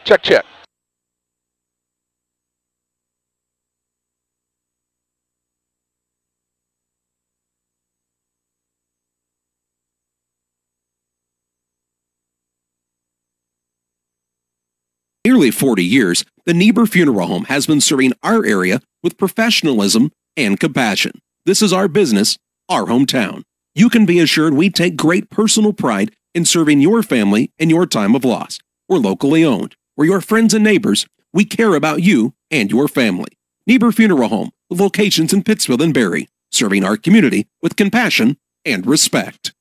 Check, check. Nearly 40 years, the Niebuhr Funeral Home has been serving our area with professionalism and compassion. This is our business, our hometown. You can be assured we take great personal pride in serving your family in your time of loss. We're locally owned. We're your friends and neighbors. We care about you and your family. Niebuhr Funeral Home, with locations in Pittsfield and Barry, serving our community with compassion and respect.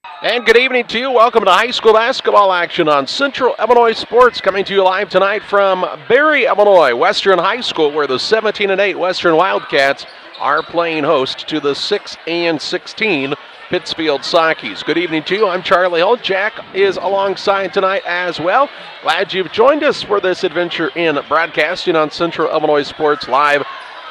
And good evening to you. Welcome to high school basketball action on Central Illinois Sports, coming to you live tonight from Barry, Illinois, Western High School, where the 17-8 Western Wildcats are playing host to the 6-16 Pittsfield Sockies. Good evening to you. I'm Charlie Holt. Jack is alongside tonight as well. Glad you've joined us for this adventure in broadcasting on Central Illinois Sports live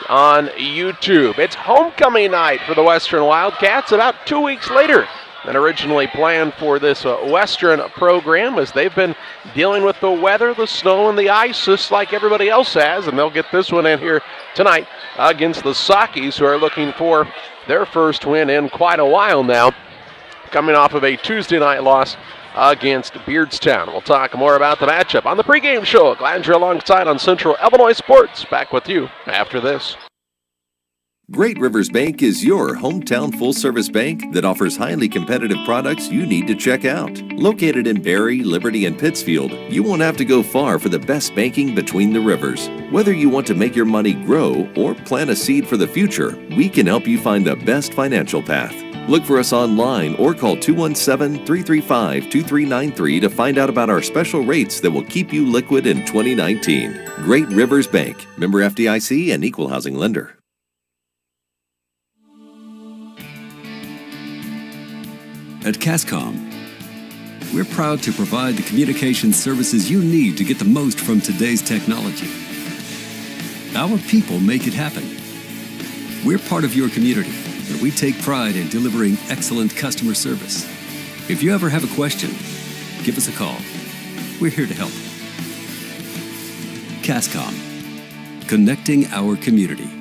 on YouTube. It's homecoming night for the Western Wildcats about 2 weeks later than originally planned for this Western program, as they've been dealing with the weather, the snow, and the ice just like everybody else has, and they'll get this one in here tonight against the Sockies, who are looking for their first win in quite a while now, coming off of a Tuesday night loss against Beardstown. We'll talk more about the matchup on the pregame show. Glad you're alongside on Central Illinois Sports. Back with you after this. Great Rivers Bank is your hometown full-service bank that offers highly competitive products you need to check out. Located in Barry, Liberty, and Pittsfield, you won't have to go far for the best banking between the rivers. Whether you want to make your money grow or plant a seed for the future, we can help you find the best financial path. Look for us online or call 217-335-2393 to find out about our special rates that will keep you liquid in 2019. Great Rivers Bank, member FDIC and equal housing lender. At CASCOM, we're proud to provide the communication services you need to get the most from today's technology. Our people make it happen. We're part of your community, and we take pride in delivering excellent customer service. If you ever have a question, give us a call. We're here to help. CASCOM, connecting our community.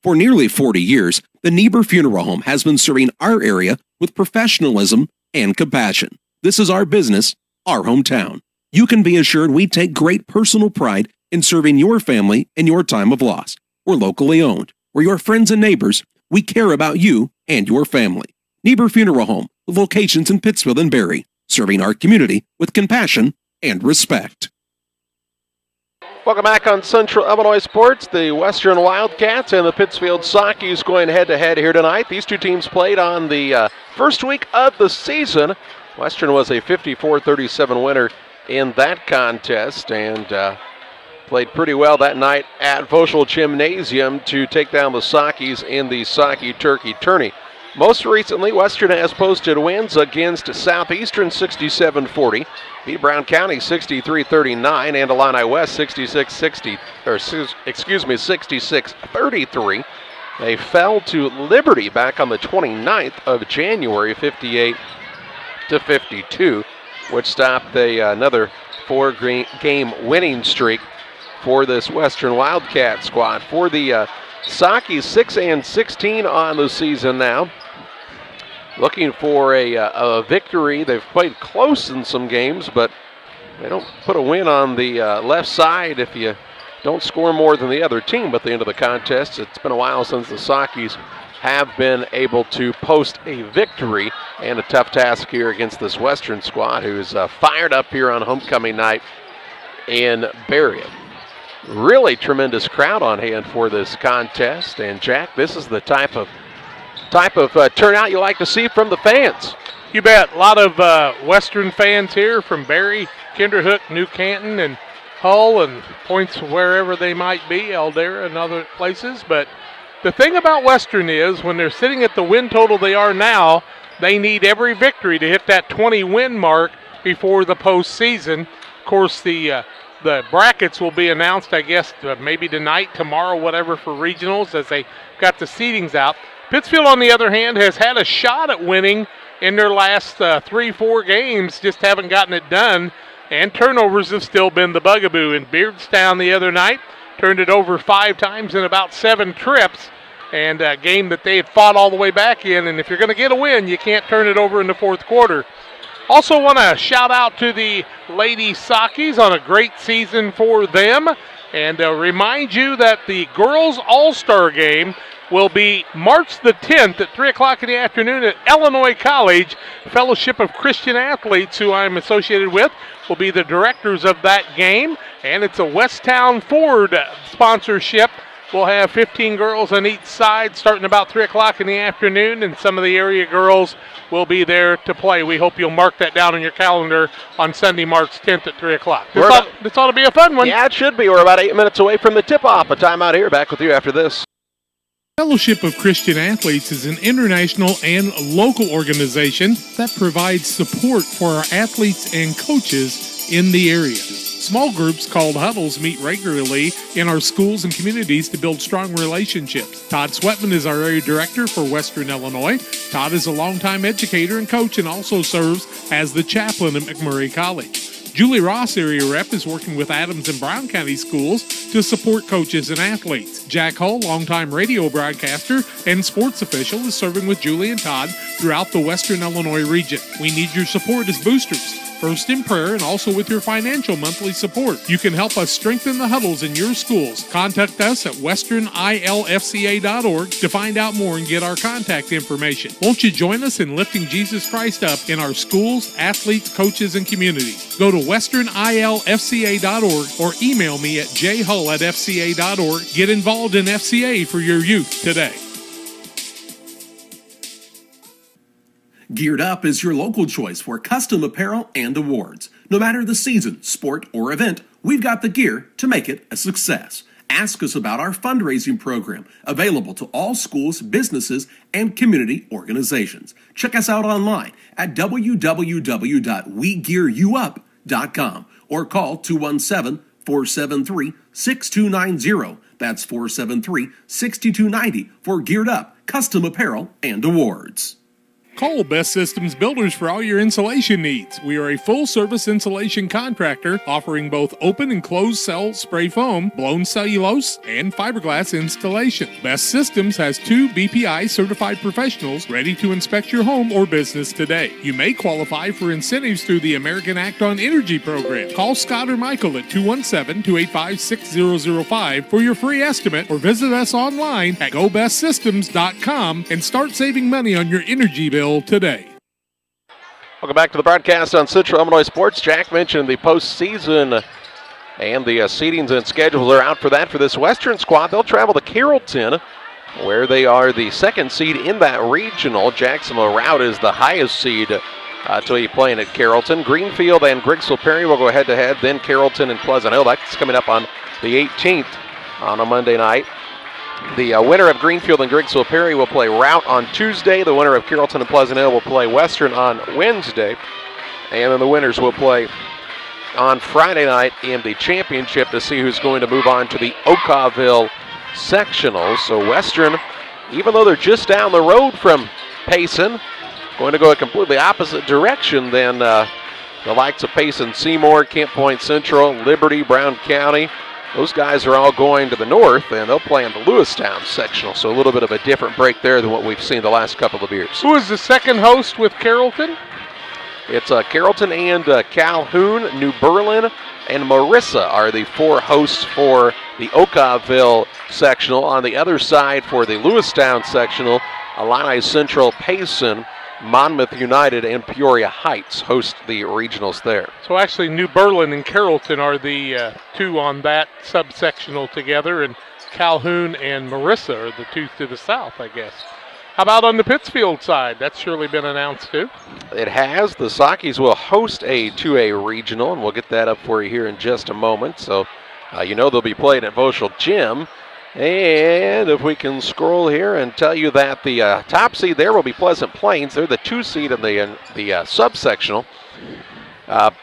For nearly 40 years, the Niebuhr Funeral Home has been serving our area with professionalism and compassion. This is our business, our hometown. You can be assured we take great personal pride in serving your family in your time of loss. We're locally owned. We're your friends and neighbors. We care about you and your family. Niebuhr Funeral Home, with locations in Pittsfield and Barry, serving our community with compassion and respect. Welcome back on Central Illinois Sports. The Western Wildcats and the Pittsfield Sockies going head-to-head here tonight. These two teams played on the first week of the season. Western was a 54-37 winner in that contest and played pretty well that night at Voschel Gymnasium to take down the Sockies in the Socky Turkey Tourney. Most recently, Western has posted wins against Southeastern 67-40, beat Brown County 63-39, and Illini West 66-33. They fell to Liberty back on the 29th of January, 58-52, which stopped another four-game winning streak for this Western Wildcat squad. For the Sockies, 6-16 on the season now. Looking for a victory. They've played close in some games, but they don't put a win on the left side if you don't score more than the other team at the end of the contest. It's been a while since the Sockies have been able to post a victory, and a tough task here against this Western squad, who's fired up here on homecoming night in Barry. Really tremendous crowd on hand for this contest, and Jack, this is the type of turnout you like to see from the fans. You bet. A lot of Western fans here from Barry, Kinderhook, New Canton, and Hull, and points wherever they might be, Eldera and other places. But the thing about Western is when they're sitting at the win total they are now, they need every victory to hit that 20-win mark before the postseason. Of course, the brackets will be announced, I guess, maybe tonight, tomorrow, whatever, for regionals as they got the seedings out. Pittsfield, on the other hand, has had a shot at winning in their last 3-4 games, just haven't gotten it done, and turnovers have still been the bugaboo. In Beardstown the other night, turned it over 5 times in about 7 trips, and a game that they had fought all the way back in, and if you're going to get a win, you can't turn it over in the fourth quarter. Also want to shout out to the Lady Sockies on a great season for them, and remind you that the Girls All-Star Game will be March the 10th at 3 o'clock in the afternoon at Illinois College. Fellowship of Christian Athletes, who I'm associated with, will be the directors of that game. And it's a Westtown Ford sponsorship We'll have 15 girls on each side starting about 3 o'clock in the afternoon, and some of the area girls will be there to play. We hope you'll mark that down on your calendar on Sunday, March 10th at 3 o'clock. This ought to be a fun one. Yeah, it should be. We're about 8 minutes away from the tip-off. A timeout here. Back with you after this. Fellowship of Christian Athletes is an international and local organization that provides support for our athletes and coaches in the area. Small groups called huddles meet regularly in our schools and communities to build strong relationships. Todd Sweatman is our area director for Western Illinois. Todd is a longtime educator and coach and also serves as the chaplain at McMurray College. Julie Ross, area rep, is working with Adams and Brown County schools to support coaches and athletes. Jack Hull, longtime radio broadcaster and sports official, is serving with Julie and Todd throughout the Western Illinois region. We need your support as boosters, first in prayer and also with your financial monthly support. You can help us strengthen the huddles in your schools. Contact us at westernilfca.org to find out more and get our contact information. Won't you join us in lifting Jesus Christ up in our schools, athletes, coaches, and communities? Go to westernilfca.org or email me at jhull@fca.org. Get involved in FCA for your youth today. Geared Up is your local choice for custom apparel and awards. No matter the season, sport, or event, we've got the gear to make it a success. Ask us about our fundraising program, available to all schools, businesses, and community organizations. Check us out online at www.wegearyouup.com or call 217-473-6290. That's 473-6290 for Geared Up, custom apparel, and awards. Call Best Systems Builders for all your insulation needs. We are a full-service insulation contractor offering both open and closed cell spray foam, blown cellulose, and fiberglass installation. Best Systems has 2 BPI certified professionals ready to inspect your home or business today. You may qualify for incentives through the American Act on Energy program. Call Scott or Michael at 217-285-6005 for your free estimate or visit us online at gobestsystems.com and start saving money on your energy bill today. Welcome back to the broadcast on Central Illinois Sports. Jack mentioned the postseason and the seedings and schedules are out for that for this Western squad. They'll travel to Carrollton, where they are the 2nd seed in that regional. Jacksonville Route is the highest seed to be playing at Carrollton. Greenfield and Grigsville Perry will go head-to-head, then Carrollton and Pleasant Hill. That's coming up on the 18th on a Monday night. The winner of Greenfield and Grigsville Perry will play Route on Tuesday. The winner of Carrollton and Pleasant Hill will play Western on Wednesday. And then the winners will play on Friday night in the championship to see who's going to move on to the Okawville sectionals. So Western, even though they're just down the road from Payson, going to go a completely opposite direction than the likes of Payson, Seymour, Kent Point Central, Liberty, Brown County. Those guys are all going to the north, and they'll play in the Lewistown sectional, so a little bit of a different break there than what we've seen the last couple of years. Who is the second host with Carrollton? It's Carrollton and Calhoun, New Berlin, and Marissa are the 4 hosts for the Okawville sectional. On the other side for the Lewistown sectional, Illini Central, Payson, Monmouth United, and Peoria Heights host the regionals there. So actually New Berlin and Carrollton are the 2 on that subsectional together, and Calhoun and Marissa are the 2 to the south, I guess. How about on the Pittsfield side? That's surely been announced too. It has. The Sockies will host a 2A regional, and we'll get that up for you here in just a moment. So they'll be playing at Voschel Gym. And if we can scroll here and tell you that the top seed there will be Pleasant Plains. They're the 2 seed in the subsectional.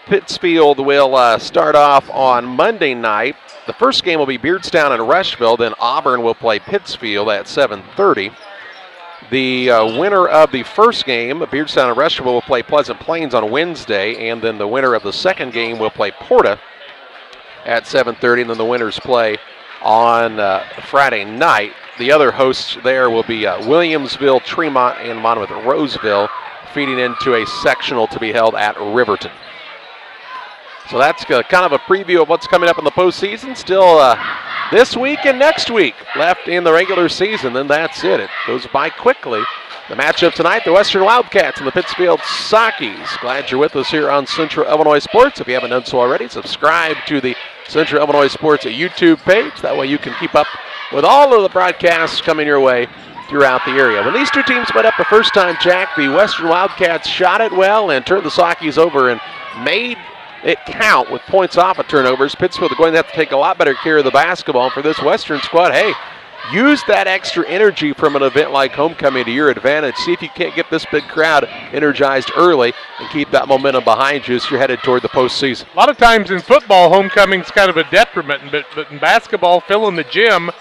Pittsfield will start off on Monday night. The first game will be Beardstown and Rushville. Then Auburn will play Pittsfield at 7:30. The winner of the first game, Beardstown and Rushville, will play Pleasant Plains on Wednesday. And then the winner of the second game will play Porta at 7:30. And then the winners play on Friday night. The other hosts there will be Williamsville, Tremont, and Monmouth Roseville, feeding into a sectional to be held at Riverton. So that's kind of a preview of what's coming up in the postseason. Still this week and next week left in the regular season, then that's it. It goes by quickly. The matchup tonight, the Western Wildcats and the Pittsfield Sockies. Glad you're with us here on Central Illinois Sports. If you haven't done so already, subscribe to the Central Illinois Sports YouTube page. That way you can keep up with all of the broadcasts coming your way throughout the area. When these two teams met up the first time, Jack, the Western Wildcats shot it well and turned the Sockies over and made it count with points off of turnovers. Pittsfield are going to have to take a lot better care of the basketball. For this Western squad, hey, use that extra energy from an event like homecoming to your advantage. See if you can't get this big crowd energized early and keep that momentum behind you as you're headed toward the postseason. A lot of times in football, homecoming's kind of a detriment, but in basketball, filling the gym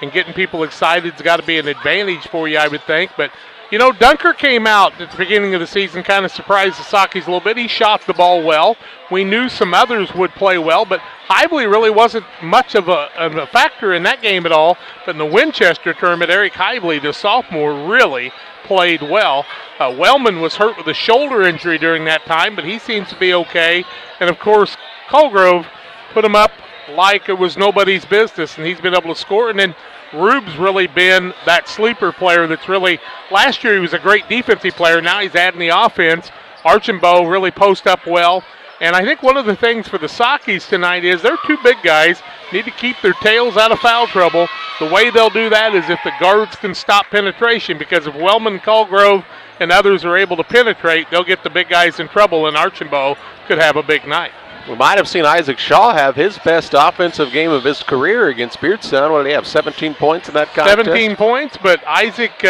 and getting people excited has got to be an advantage for you, I would think. But, you know, Dunker came out at the beginning of the season, kind of surprised the Sockies a little bit. He shot the ball well. We knew some others would play well, but Hively really wasn't much of a factor in that game at all. But in the Winchester tournament, Eric Hively, the sophomore, really played well. Wellman was hurt with a shoulder injury during that time, but he seems to be okay. And, of course, Colgrove put him up like it was nobody's business, and he's been able to score. And then Rube's really been that sleeper player that's really, last year he was a great defensive player. Now he's adding the offense. Archambault really post up well. And I think one of the things for the Sockies tonight is their two big guys need to keep their tails out of foul trouble. The way they'll do that is if the guards can stop penetration, because if Wellman, Colgrove, and others are able to penetrate, they'll get the big guys in trouble, and Archambault could have a big night. We might have seen Isaac Shaw have his best offensive game of his career against Beardstown. What did he have, 17 points in that contest? 17 points, but Isaac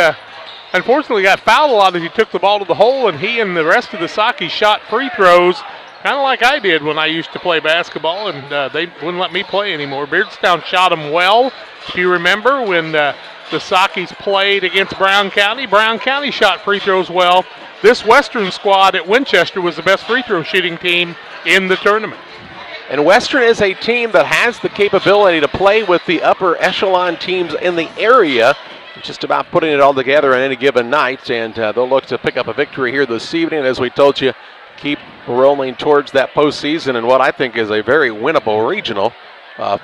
unfortunately got fouled a lot as he took the ball to the hole, and he and the rest of the Sockies shot free throws, kind of like I did when I used to play basketball, and they wouldn't let me play anymore. Beardstown shot them well. If you remember when the Sockies played against Brown County shot free throws well. This Western squad at Winchester was the best free throw shooting team in the tournament. And Western is a team that has the capability to play with the upper echelon teams in the area, just about putting it all together on any given night, and they'll look to pick up a victory here this evening. As we told you, keep rolling towards that postseason and what I think is a very winnable regional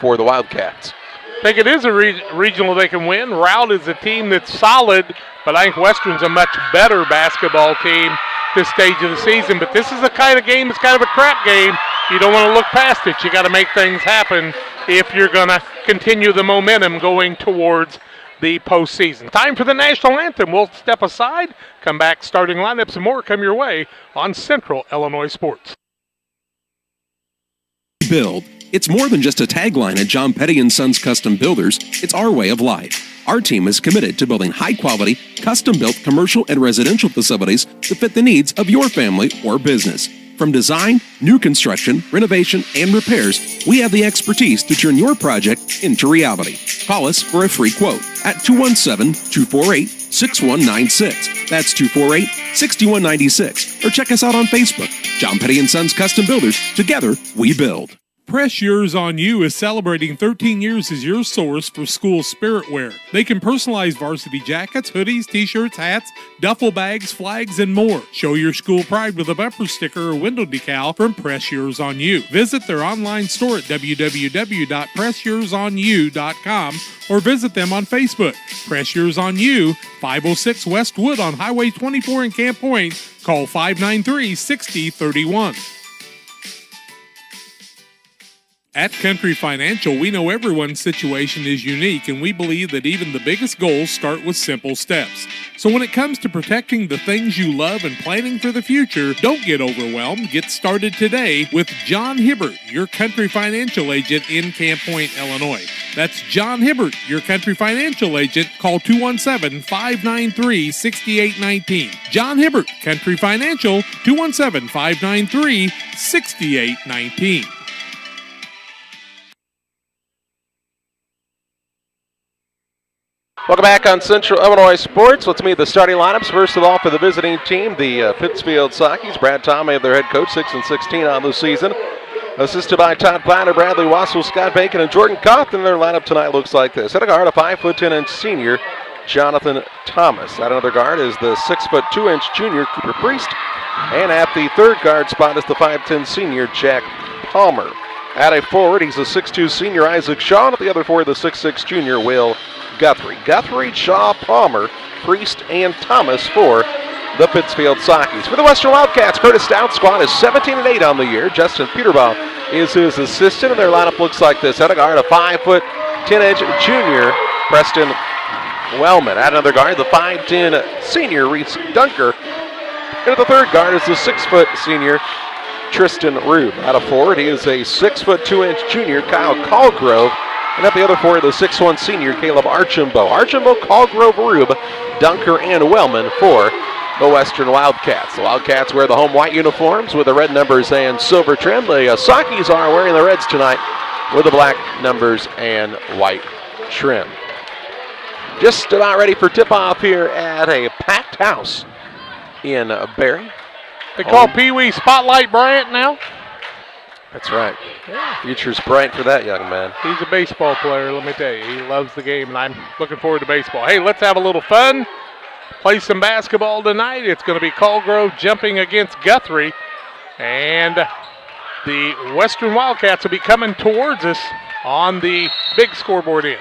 for the Wildcats. I think it is a regional they can win. Route is a team that's solid, but I think Western's a much better basketball team this stage of the season. But this is the kind of game, it's kind of a crap game. You don't want to look past it. You got to make things happen if you're going to continue the momentum going towards the postseason. Time for the national anthem. We'll step aside, come back, starting lineups and more come your way on Central Illinois Sports. Build. It's more than just a tagline at John Petty & Sons Custom Builders. It's our way of life. Our team is committed to building high-quality, custom-built commercial and residential facilities to fit the needs of your family or business. From design, new construction, renovation, and repairs, we have the expertise to turn your project into reality. Call us for a free quote at 217-248-6196. That's 248-6196. Or check us out on Facebook. John Petty & Sons Custom Builders. Together, we build. Press Yours on You is celebrating 13 years as your source for school spirit wear. They can personalize varsity jackets, hoodies, t-shirts, hats, duffel bags, flags, and more. Show your school pride with a bumper sticker or window decal from Press Yours on You. Visit their online store at www.pressyoursonyou.com or visit them on Facebook. Press Yours on You, 506 West Wood on Highway 24 in Camp Point. Call 593-6031. At Country Financial, we know everyone's situation is unique, and we believe that even the biggest goals start with simple steps. So when it comes to protecting the things you love and planning for the future, don't get overwhelmed. Get started today with John Hibbert, your Country Financial agent in Camp Point, Illinois. That's John Hibbert, your Country Financial agent. Call 217-593-6819. John Hibbert, Country Financial, 217-593-6819. Welcome back on Central Illinois Sports. Let's meet the starting lineups. First of all, for the visiting team, the Pittsfield Sockies. Brad Tomei, their head coach, 6-16 on the season. Assisted by Todd Piner, Bradley Wassel, Scott Bacon, and Jordan Cawthon. Their lineup tonight looks like this. At a guard, a 5'10" senior, Jonathan Thomas. At another guard is the 6'2" junior, Cooper Priest. And at the third guard spot is the 5'10" senior, Jack Palmer. At a forward, he's a 6'2" senior, Isaac Shaw. And at the other forward, the 6'6" junior, Will Guthrie. Guthrie, Shaw, Palmer, Priest, and Thomas for the Pittsfield Sockies. For the Western Wildcats, Curtis Stout's squad is 17-8 on the year. Justin Peterbaugh is his assistant, and their lineup looks like this. At a guard, a 5'10" junior, Preston Wellman. At another guard, the 5'10 senior Reese Dunker. And at the third guard is the 6' senior Tristan Rube. Out of forward, he is a 6'2" junior Kyle Callgrove. And at the other forward, the 6'1 senior Caleb Archambault. Archambault, Callgrove, Rube, Dunker, and Wellman for the Western Wildcats. The Wildcats wear the home white uniforms with the red numbers and silver trim. The Sakis are wearing the reds tonight with the black numbers and white trim. Just about ready for tip-off here at a packed house in Barry. They call Pee Wee Spotlight Bryant now? That's right. Future's bright for that young man. He's a baseball player, let me tell you. He loves the game, and I'm looking forward to baseball. Hey, let's have a little fun. Play some basketball tonight. It's going to be Callgrove jumping against Guthrie. And the Western Wildcats will be coming towards us on the big scoreboard end.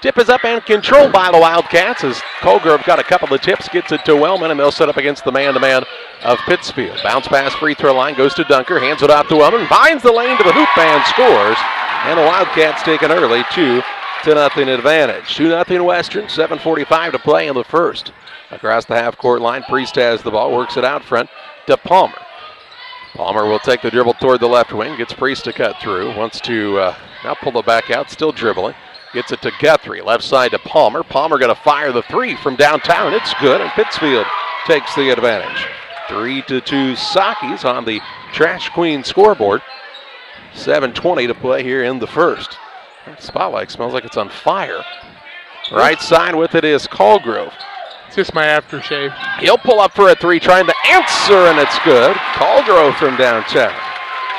Tip is up and controlled by the Wildcats as Callgrove got a couple of tips, gets it to Wellman, and they'll set up against the man-to-man of Pittsfield. Bounce pass, free throw line, goes to Dunker, hands it off to Wellman, finds the lane to the hoop and scores. And the Wildcats take an early 2-0 advantage. 2-0 Western, 7:45 to play in the first. Across the half-court line, Priest has the ball, works it out front to Palmer. Palmer will take the dribble toward the left wing, gets Priest to cut through, wants to now pull it back out, still dribbling. Gets it to Guthrie, left side to Palmer. Palmer going to fire the three from downtown. It's good, and Pittsfield takes the advantage. 3-2 Sakis on the Trash Queen scoreboard. 7:20 to play here in the first. That spotlight smells like it's on fire. Right side with it is Callgrove. It's just my aftershave. He'll pull up for a three, trying to answer, and it's good. Callgrove from downtown.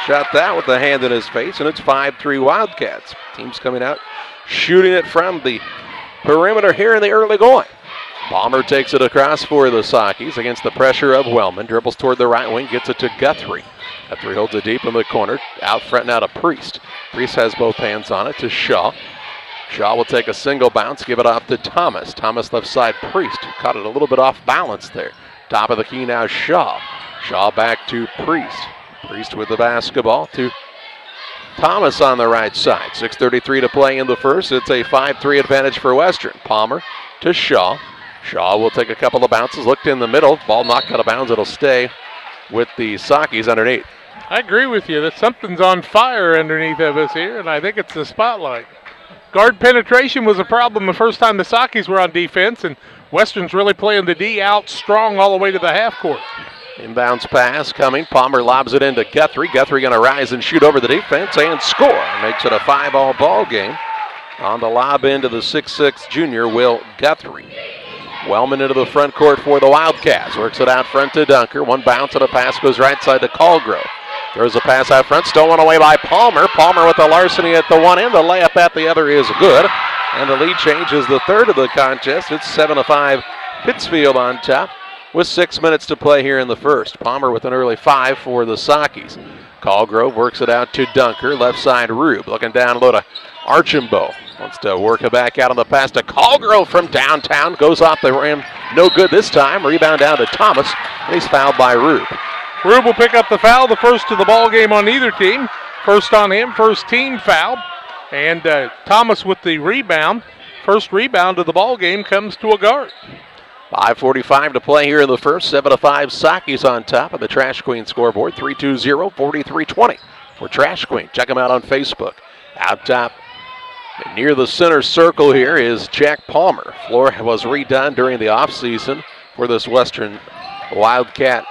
Shot that with the hand in his face, and it's 5-3 Wildcats. Team's coming out, shooting it from the perimeter here in the early going. Palmer takes it across for the Sakis against the pressure of Wellman. Dribbles toward the right wing, gets it to Guthrie. Guthrie holds it deep in the corner. Out front now to Priest. Priest has both hands on it to Shaw. Shaw will take a single bounce, give it off to Thomas. Thomas left side, Priest. Caught it a little bit off balance there. Top of the key now, Shaw. Shaw back to Priest. Priest with the basketball to Thomas on the right side. 6:33 to play in the first. It's a 5-3 advantage for Western. Palmer to Shaw. Shaw will take a couple of bounces. Looked in the middle. Ball knocked out of bounds. It'll stay with the Sakis underneath. I agree with you that something's on fire underneath of us here, and I think it's the spotlight. Guard penetration was a problem the first time the Sakis were on defense, and Western's really playing the D out strong all the way to the half court. Inbounds pass coming. Palmer lobs it into Guthrie. Guthrie going to rise and shoot over the defense and score. Makes it a 5-all ball game. On the lob into the 6'6 junior, Will Guthrie. Wellman into the front court for the Wildcats. Works it out front to Dunker. One bounce and a pass goes right side to Callgrove. Throws a pass out front. Stolen away by Palmer. Palmer with the larceny at the one end. The layup at the other is good. And the lead change is the third of the contest. It's 7-5 Pittsfield on top with 6 minutes to play here in the first. Palmer with an early 5 for the Sakis. Callgrove works it out to Dunker. Left side Rube. Looking down low to Archambault. Wants to work it back out on the pass to Callgrove from downtown. Goes off the rim. No good this time. Rebound down to Thomas. And he's fouled by Rube. Rube will pick up the foul, the first of the ball game on either team. First on him, first team foul. And Thomas with the rebound. First rebound of the ball game comes to a guard. 5:45 to play here in the first. 7-5 Sakis on top of the Trash Queen scoreboard. 320-4320 for Trash Queen. Check them out on Facebook. Out top near the center circle here is Jack Palmer. Floor was redone during the offseason for this Western Wildcat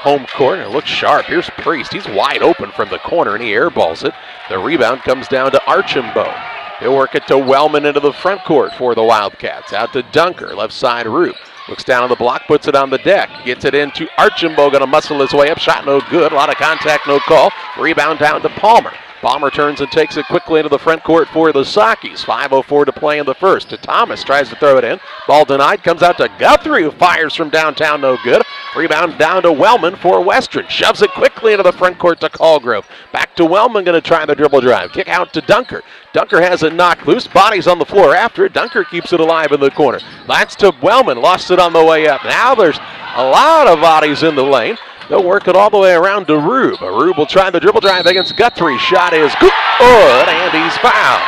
home court. It looks sharp. Here's Priest. He's wide open from the corner, and he airballs it. The rebound comes down to Archambault. He'll work it to Wellman into the front court for the Wildcats. Out to Dunker, left side Rube. Looks down on the block, puts it on the deck. Gets it into Archambault, going to muscle his way up. Shot no good. A lot of contact, no call. Rebound down to Palmer. Palmer turns and takes it quickly into the front court for the Sakis. 5:04 to play in the first. To Thomas, tries to throw it in. Ball denied, comes out to Guthrie, who fires from downtown, no good. Rebound down to Wellman for Western. Shoves it quickly into the front court to Callgrove. Back to Wellman, going to try the dribble drive. Kick out to Dunker. Dunker has it knocked loose. Body's on the floor after it. Dunker keeps it alive in the corner. That's to Wellman. Lost it on the way up. Now there's a lot of bodies in the lane. They'll work it all the way around to Rube. Rube will try the dribble drive against Guthrie. Shot is good, and he's fouled.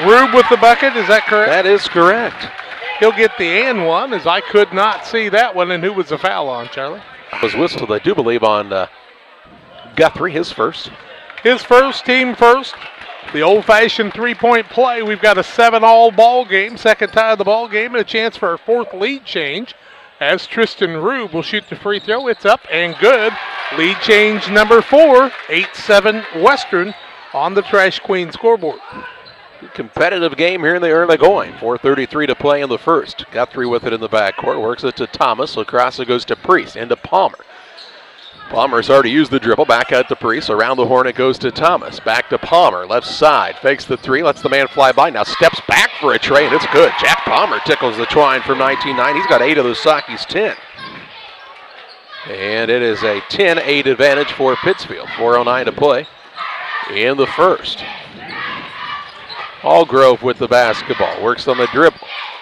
Rube with the bucket, is that correct? That is correct. He'll get the and one, as I could not see that one. And who was the foul on, Charlie? It was whistled, I do believe, on Guthrie, his first. His first, team first. The old-fashioned three-point play. We've got a 7-all ball game, second tie of the ball game, and a chance for a fourth lead change as Tristan Rube will shoot the free throw. It's up and good. Lead change number 4, 8-7 Western on the Trash Queen scoreboard. Competitive game here in the early going. 4:33 to play in the first. Guthrie with it in the backcourt. Works it to Thomas. Across it goes to Priest. Into Palmer. Palmer's already used the dribble. Back out to Priest. Around the horn it goes to Thomas. Back to Palmer. Left side. Fakes the three. Lets the man fly by. Now steps back for a tray, and it's good. Jack Palmer tickles the twine from 19-9. He's got 8 of the Saki's 10. And it is a 10-8 advantage for Pittsfield. 4:09 to play in the first. Allgrove with the basketball. Works on the dribble.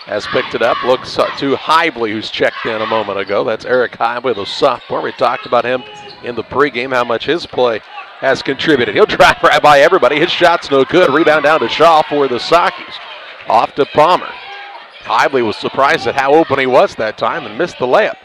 Has picked it up. Looks to Hively, who's checked in a moment ago. That's Eric Hively, the sophomore. We talked about him in the pregame, how much his play has contributed. He'll drive right by everybody. His shot's no good. Rebound down to Shaw for the Sakis. Off to Palmer. Hively was surprised at how open he was that time and missed the layup.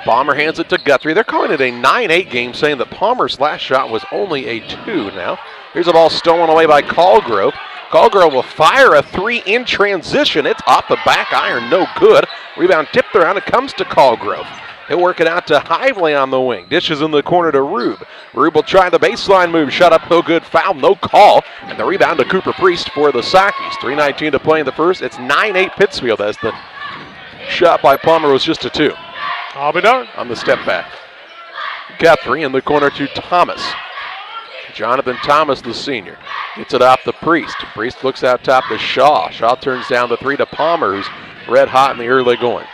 Palmer hands it to Guthrie. They're calling it a 9-8 game, saying that Palmer's last shot was only a 2 now. Here's a ball stolen away by Callgrove. Callgrove will fire a 3 in transition. It's off the back iron, no good. Rebound tipped around. It comes to Callgrove. He'll work it out to Hively on the wing. Dishes in the corner to Rube. Rube will try the baseline move. Shut up, no good. Foul, no call. And the rebound to Cooper Priest for the Sakis. 3:19 to play in the first. It's 9-8 Pittsfield as the shot by Palmer was just a 2. I'll be darned. On the step back. Guthrie in the corner to Thomas. Jonathan Thomas, the senior, gets it off to Priest. Priest looks out top to Shaw. Shaw turns down the 3 to Palmer, who's red hot in the early going.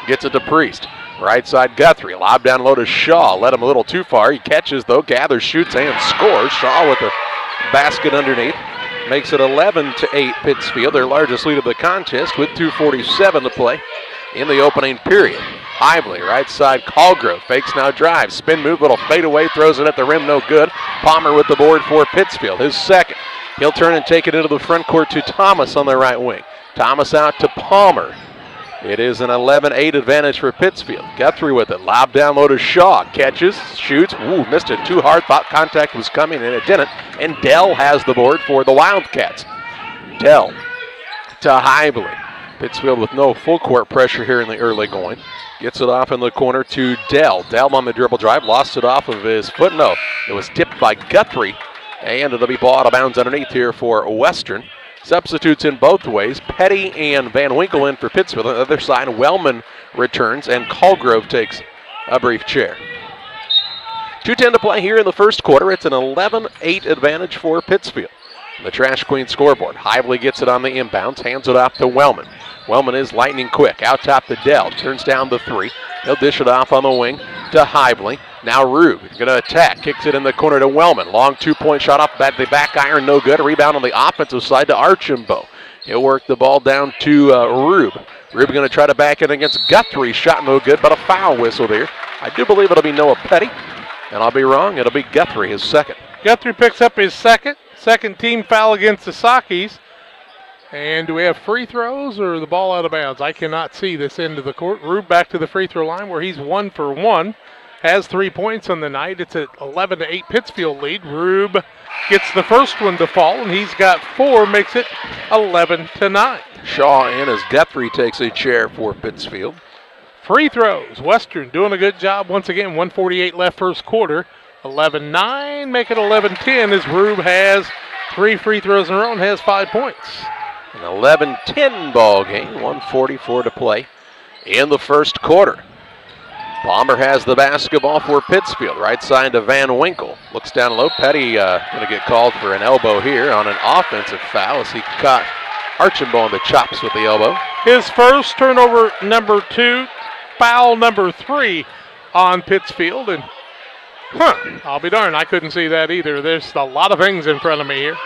Gets it to Priest. Right side Guthrie. Lob down low to Shaw. Led him a little too far. He catches, though, gathers, shoots, and scores. Shaw with the basket underneath. Makes it 11-8 Pittsfield, their largest lead of the contest, with 2:47 to play in the opening period. Hively, right side, Callgrove, fakes now drives, spin move, little fade away, throws it at the rim, no good. Palmer with the board for Pittsfield, his second. He'll turn and take it into the front court to Thomas on the right wing. Thomas out to Palmer. It is an 11-8 advantage for Pittsfield. Guthrie with it, lob down low to Shaw, catches, shoots, missed it too hard, thought contact was coming and it didn't. And Dell has the board for the Wildcats. Dell to Hively. Pittsfield with no full court pressure here in the early going. Gets it off in the corner to Dell. Dell on the dribble drive, lost it off of his foot. No, it was tipped by Guthrie. And it'll be ball out of bounds underneath here for Western. Substitutes in both ways. Petty and Van Winkle in for Pittsfield. On the other side, Wellman returns and Callgrove takes a brief chair. 2:10 to play here in the first quarter. It's an 11-8 advantage for Pittsfield. The Trash Queen scoreboard. Hively gets it on the inbounds, hands it off to Wellman. Wellman is lightning quick. Out top to Dell. Turns down the 3. He'll dish it off on the wing to Hively. Now Rube going to attack. Kicks it in the corner to Wellman. Long 2-point shot off the back iron. No good. A rebound on the offensive side to Archambault. He'll work the ball down to Rube. Rube going to try to back it against Guthrie. Shot no good, but a foul whistle there. I do believe it'll be Noah Petty. And I'll be wrong. It'll be Guthrie, his second. Guthrie picks up his second team foul against the Sakis. And do we have free throws or the ball out of bounds? I cannot see this end of the court. Rube back to the free throw line where he's 1 for 1. Has 3 points on the night. It's an 11-8 Pittsfield lead. Rube gets the first one to fall, and he's got 4, makes it 11-9. Shaw in as Guthrie takes a chair for Pittsfield. Free throws. Western doing a good job once again. 1:48 left first quarter. 11-9, make it 11-10 as Rube has 3 free throws in a row and has 5 points. An 11-10 ball game, 1:44 to play in the first quarter. Palmer has the basketball for Pittsfield. Right side to Van Winkle. Looks down low. Petty going to get called for an elbow here on an offensive foul as he caught Archambault on the chops with the elbow. His first, turnover number 2, foul number 3 on Pittsfield. And I'll be darned, I couldn't see that either. There's a lot of things in front of me here.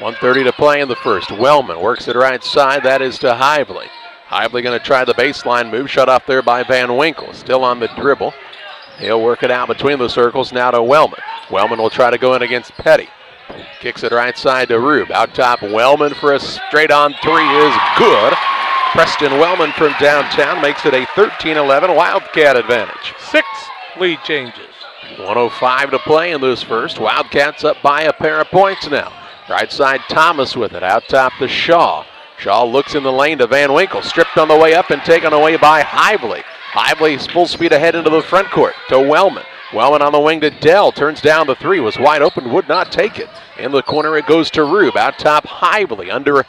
1:30 to play in the first. Wellman works it right side. That is to Hively. Hively going to try the baseline move. Shut off there by Van Winkle. Still on the dribble. He'll work it out between the circles now to Wellman. Wellman will try to go in against Petty. Kicks it right side to Rube. Out top, Wellman for a straight-on three is good. Preston Wellman from downtown makes it a 13-11 Wildcat advantage. 6 lead changes. 1:05 to play in this first. Wildcats up by a pair of points now. Right side, Thomas with it. Out top to Shaw. Shaw looks in the lane to Van Winkle. Stripped on the way up and taken away by Hively. Hively's full speed ahead into the front court to Wellman. Wellman on the wing to Dell. Turns down the three. Was wide open. Would not take it. In the corner it goes to Rube. Out top, Hively. Under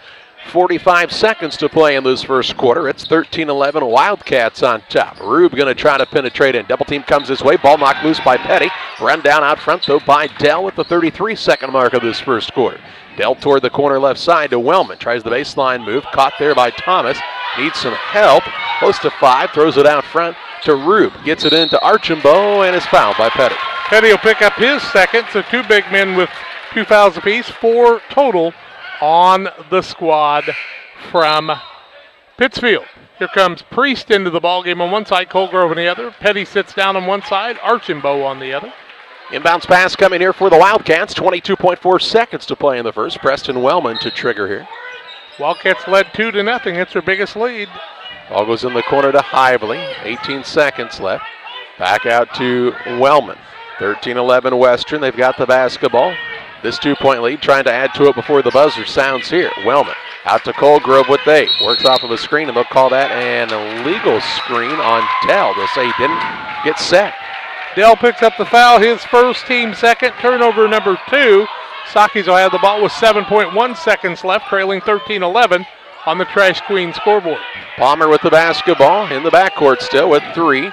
45 seconds to play in this first quarter. It's 13-11 Wildcats on top. Rube going to try to penetrate in. Double team comes his way. Ball knocked loose by Petty. Run down out front though by Dell at the 33-second mark of this first quarter. Dell toward the corner left side to Wellman. Tries the baseline move. Caught there by Thomas. Needs some help. Close to 5. Throws it out front to Rube. Gets it into Archambault and is fouled by Petty. Petty will pick up his second. So 2 big men with 2 fouls apiece. 4 total on the squad from Pittsfield. Here comes Priest into the ballgame on one side, Colgrove on the other. Petty sits down on one side, Archambault on the other. Inbounds pass coming here for the Wildcats. 22.4 seconds to play in the first. Preston Wellman to trigger here. Wildcats led 2-0. It's their biggest lead. Ball goes in the corner to Hively. 18 seconds left. Back out to Wellman. 13-11 Western. They've got the basketball. This 2-point lead, trying to add to it before the buzzer sounds here. Wellman out to Colgrove with 8. Works off of a screen, and they'll call that an illegal screen on Dell. They'll say he didn't get set. Dell picks up the foul, his first, team second. Turnover number 2. Sakis will have the ball with 7.1 seconds left, trailing 13-11 on the Trash Queen scoreboard. Palmer with the basketball in the backcourt still with 3.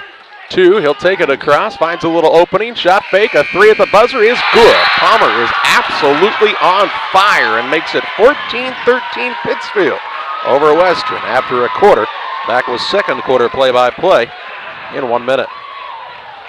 2, he'll take it across, finds a little opening, shot fake, a 3 at the buzzer is good. Palmer is absolutely on fire and makes it 14-13 Pittsfield over Western after a quarter. Back with second quarter play-by-play in 1 minute.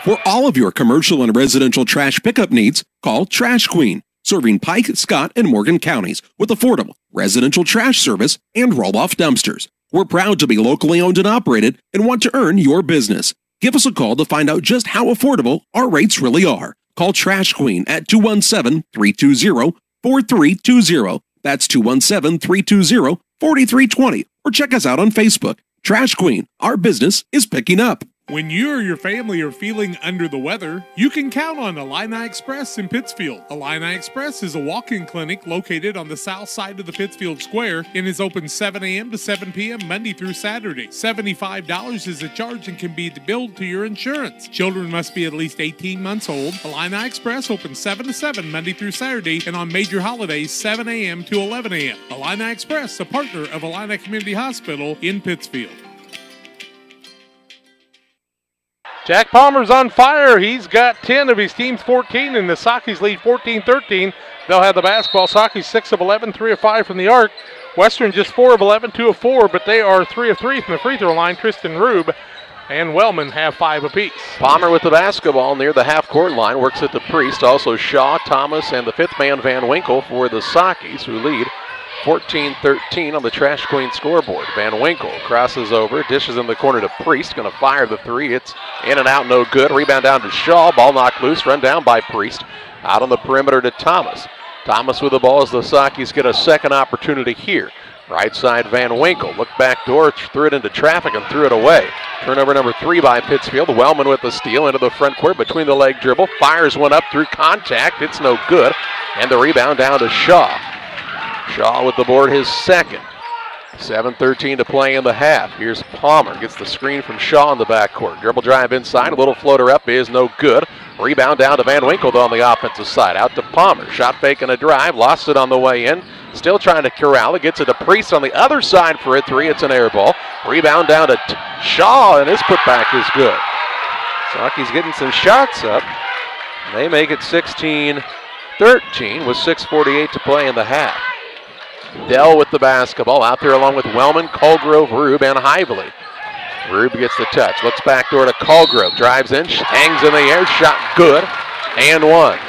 For all of your commercial and residential trash pickup needs, call Trash Queen, serving Pike, Scott, and Morgan counties with affordable residential trash service and roll-off dumpsters. We're proud to be locally owned and operated and want to earn your business. Give us a call to find out just how affordable our rates really are. Call Trash Queen at 217-320-4320. That's 217-320-4320. Or check us out on Facebook. Trash Queen, our business is picking up. When you or your family are feeling under the weather, you can count on Illini Express in Pittsfield. Illini Express is a walk-in clinic located on the south side of the Pittsfield Square and is open 7 a.m. to 7 p.m. Monday through Saturday. $75 is the charge and can be billed to your insurance. Children must be at least 18 months old. Illini Express opens 7 to 7 Monday through Saturday and on major holidays 7 a.m. to 11 a.m. Illini Express, a partner of Illini Community Hospital in Pittsfield. Jack Palmer's on fire. He's got 10 of his team's 14, and the Sakis lead 14-13. They'll have the basketball. Sakis 6 of 11, 3 of 5 from the arc. Western just 4 of 11, 2 of 4, but they are 3 of 3 from the free throw line. Tristan Rube and Wellman have 5 apiece. Palmer with the basketball near the half-court line. Works it to Priest. Also Shaw, Thomas, and the 5th man Van Winkle for the Sakis, who lead 14-13 on the Trash Queen scoreboard. Van Winkle crosses over, dishes in the corner to Priest. Going to fire the 3. It's in and out, no good. Rebound down to Shaw. Ball knocked loose, run down by Priest. Out on the perimeter to Thomas. Thomas with the ball as the Sakis get a second opportunity here. Right side, Van Winkle. Look back door, threw it into traffic and threw it away. Turnover number 3 by Pittsfield. Wellman with the steal into the front court between the leg dribble. Fires one up through contact. It's no good. And the rebound down to Shaw. Shaw with the board, his second. 7:13 to play in the half. Here's Palmer. Gets the screen from Shaw in the backcourt. Dribble drive inside. A little floater up is no good. Rebound down to Van Winkle on the offensive side. Out to Palmer. Shot fake and a drive. Lost it on the way in. Still trying to corral it. Gets it to Priest on the other side for a 3. It's an air ball. Rebound down to Shaw, and his putback is good. Sakis getting some shots up. They make it 16-13 with 6:48 to play in the half. Dell with the basketball out there along with Wellman, Colgrove, Rube, and Hively. Rube gets the touch, looks back door to Colgrove, drives in, hangs in the air, shot good, and 1.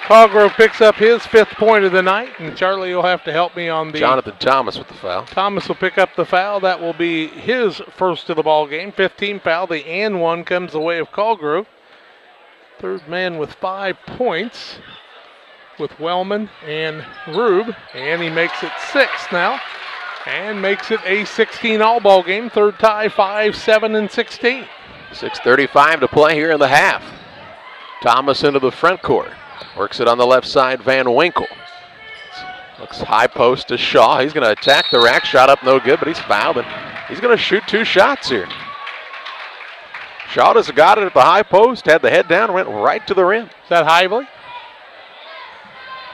Colgrove picks up his 5th point of the night, and Charlie will have to help me on the... Jonathan Thomas with the foul. Thomas will pick up the foul. That will be his first of the ball game. 15 foul. The and 1 comes the way of Colgrove. Third man with 5 points. with Wellman and Rube, and he makes it 6 now and makes it a 16 all-ball game. Third tie, 5, 7, and 16. 6:35 to play here in the half. Thomas into the front court. Works it on the left side, Van Winkle. Looks high post to Shaw. He's going to attack the rack. Shot up no good, but he's fouled, and he's going to shoot 2 shots here. Shaw just got it at the high post, had the head down, went right to the rim. Is that Hively?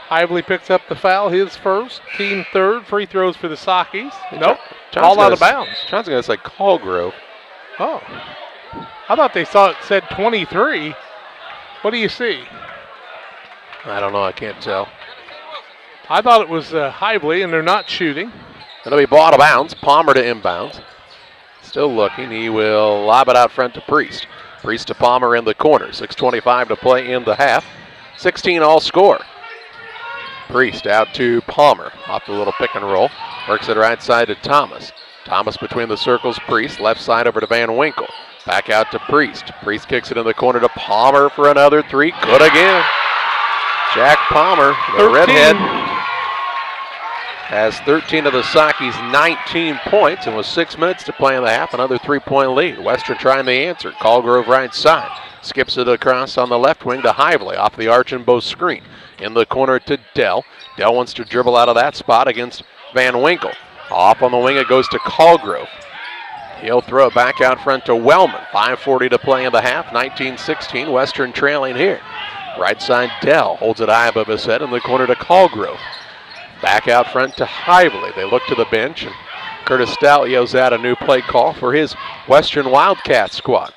Hively picks up the foul, his first, team third. Free throws for the Sockies. Nope, all out of bounds. John's going to say Colgrove. Oh, I thought they said 23. What do you see? I don't know, I can't tell. I thought it was Hively, and they're not shooting. It'll be ball out of bounds. Palmer to inbounds. Still looking. He will lob it out front to Priest. Priest to Palmer in the corner. 6:25 to play in the half. 16 all score. Priest out to Palmer. Off the little pick and roll. Works it right side to Thomas. Thomas between the circles. Priest. Left side over to Van Winkle. Back out to Priest. Priest kicks it in the corner to Palmer for another 3. Good again. Jack Palmer, the 13. redhead, has 13 of the Sockies' 19 points, and with 6 minutes to play in the half, another 3-point lead. Western trying the answer. Colgrove right side. Skips it across on the left wing to Hively off the Archambault screen. In the corner to Dell. Dell wants to dribble out of that spot against Van Winkle. Off on the wing it goes to Colgrove. He'll throw it back out front to Wellman. 5:40 to play in the half. 19-16. Western trailing here. Right side Dell holds it high above his head in the corner to Colgrove. Back out front to Hively. They look to the bench, and Curtis Stout yells out a new play call for his Western Wildcat squad.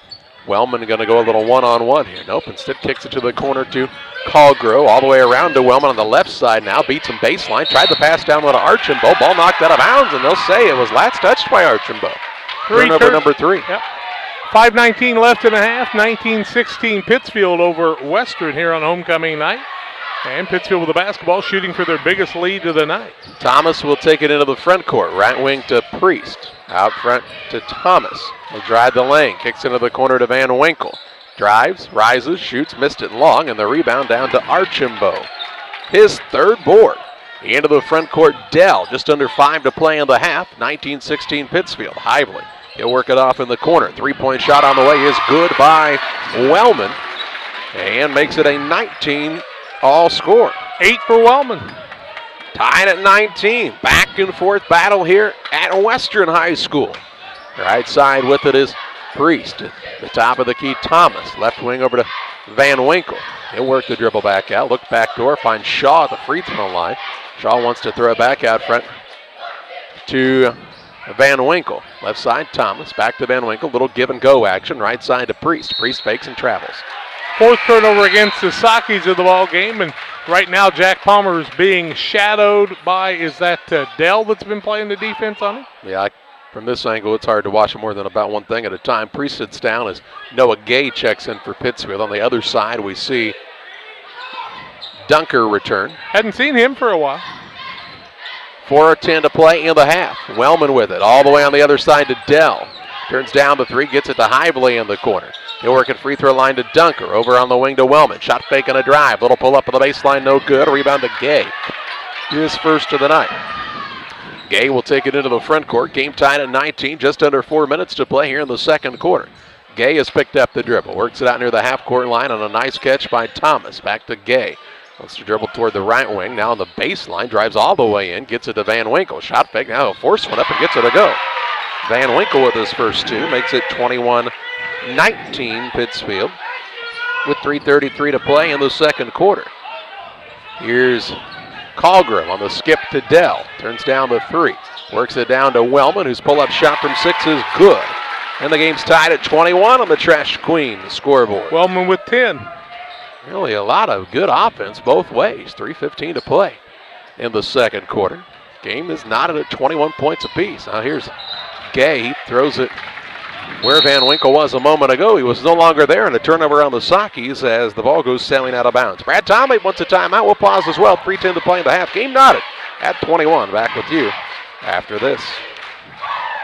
Wellman going to go a little one-on-one here. Nope, instead kicks it to the corner to Colgrove. All the way around to Wellman on the left side now. Beats him baseline. Tried to pass down to Archambault. Ball knocked out of bounds, and they'll say it was last touched by Archambault. Turnover number 3. Yep. 5:19 left in the half. 19-16 Pittsfield over Western here on homecoming night. And Pittsfield with the basketball, shooting for their biggest lead of the night. Thomas will take it into the front court. Right wing to Priest. Out front to Thomas. He'll drive the lane. Kicks into the corner to Van Winkle. Drives, rises, shoots, missed it long, and the rebound down to Archambault. His 3rd board. Into the front court, Dell. Just under 5 to play in the half. 19-16 Pittsfield. Hively. He'll work it off in the corner. 3-point shot on the way is good by Wellman. And makes it a 19 all score. 8 for Wellman. Tied at 19. Back and forth battle here at Western High School. Right side with it is Priest. At the top of the key, Thomas. Left wing over to Van Winkle. He'll work the dribble back out. Look back door. Finds Shaw at the free throw line. Shaw wants to throw it back out front to Van Winkle. Left side, Thomas. Back to Van Winkle. Little give and go action. Right side to Priest. Priest fakes and travels. 4th turnover against the Sockies of the ball game, and right now Jack Palmer is being shadowed by, is that Dell that's been playing the defense on him? Yeah, from this angle it's hard to watch more than about one thing at a time. Priest sits down as Noah Gay checks in for Pittsfield. On the other side we see Dunker return. Hadn't seen him for a while. 4:10 to play in the half. Wellman with it all the way on the other side to Dell. Turns down the 3, gets it to Hively in the corner. He'll work at free throw line to Dunker. Over on the wing to Wellman. Shot fake and a drive. Little pull up on the baseline, no good. Rebound to Gay. His first of the night. Gay will take it into the front court. Game tied at 19. Just under 4 minutes to play here in the second quarter. Gay has picked up the dribble. Works it out near the half-court line on a nice catch by Thomas. Back to Gay. Wants to dribble toward the right wing. Now on the baseline. Drives all the way in. Gets it to Van Winkle. Shot fake. Now he'll force one up and gets it to go. Van Winkle with his first 2. Makes it 21-19 Pittsfield. With 3:33 to play in the second quarter. Here's Colgrove on the skip to Dell. Turns down the 3. Works it down to Wellman, whose pull-up shot from 6 is good. And the game's tied at 21 on the Trash Queen scoreboard. Wellman with 10. Really a lot of good offense both ways. 3:15 to play in the second quarter. Game is knotted at 21 points apiece. Now here's Gay. He throws it where Van Winkle was a moment ago. He was no longer there, and a turnover on the Sockies as the ball goes sailing out of bounds. Brad Tomley wants a timeout. We'll pause as well. 3:10 to play in the half. Game knotted at 21. Back with you after this.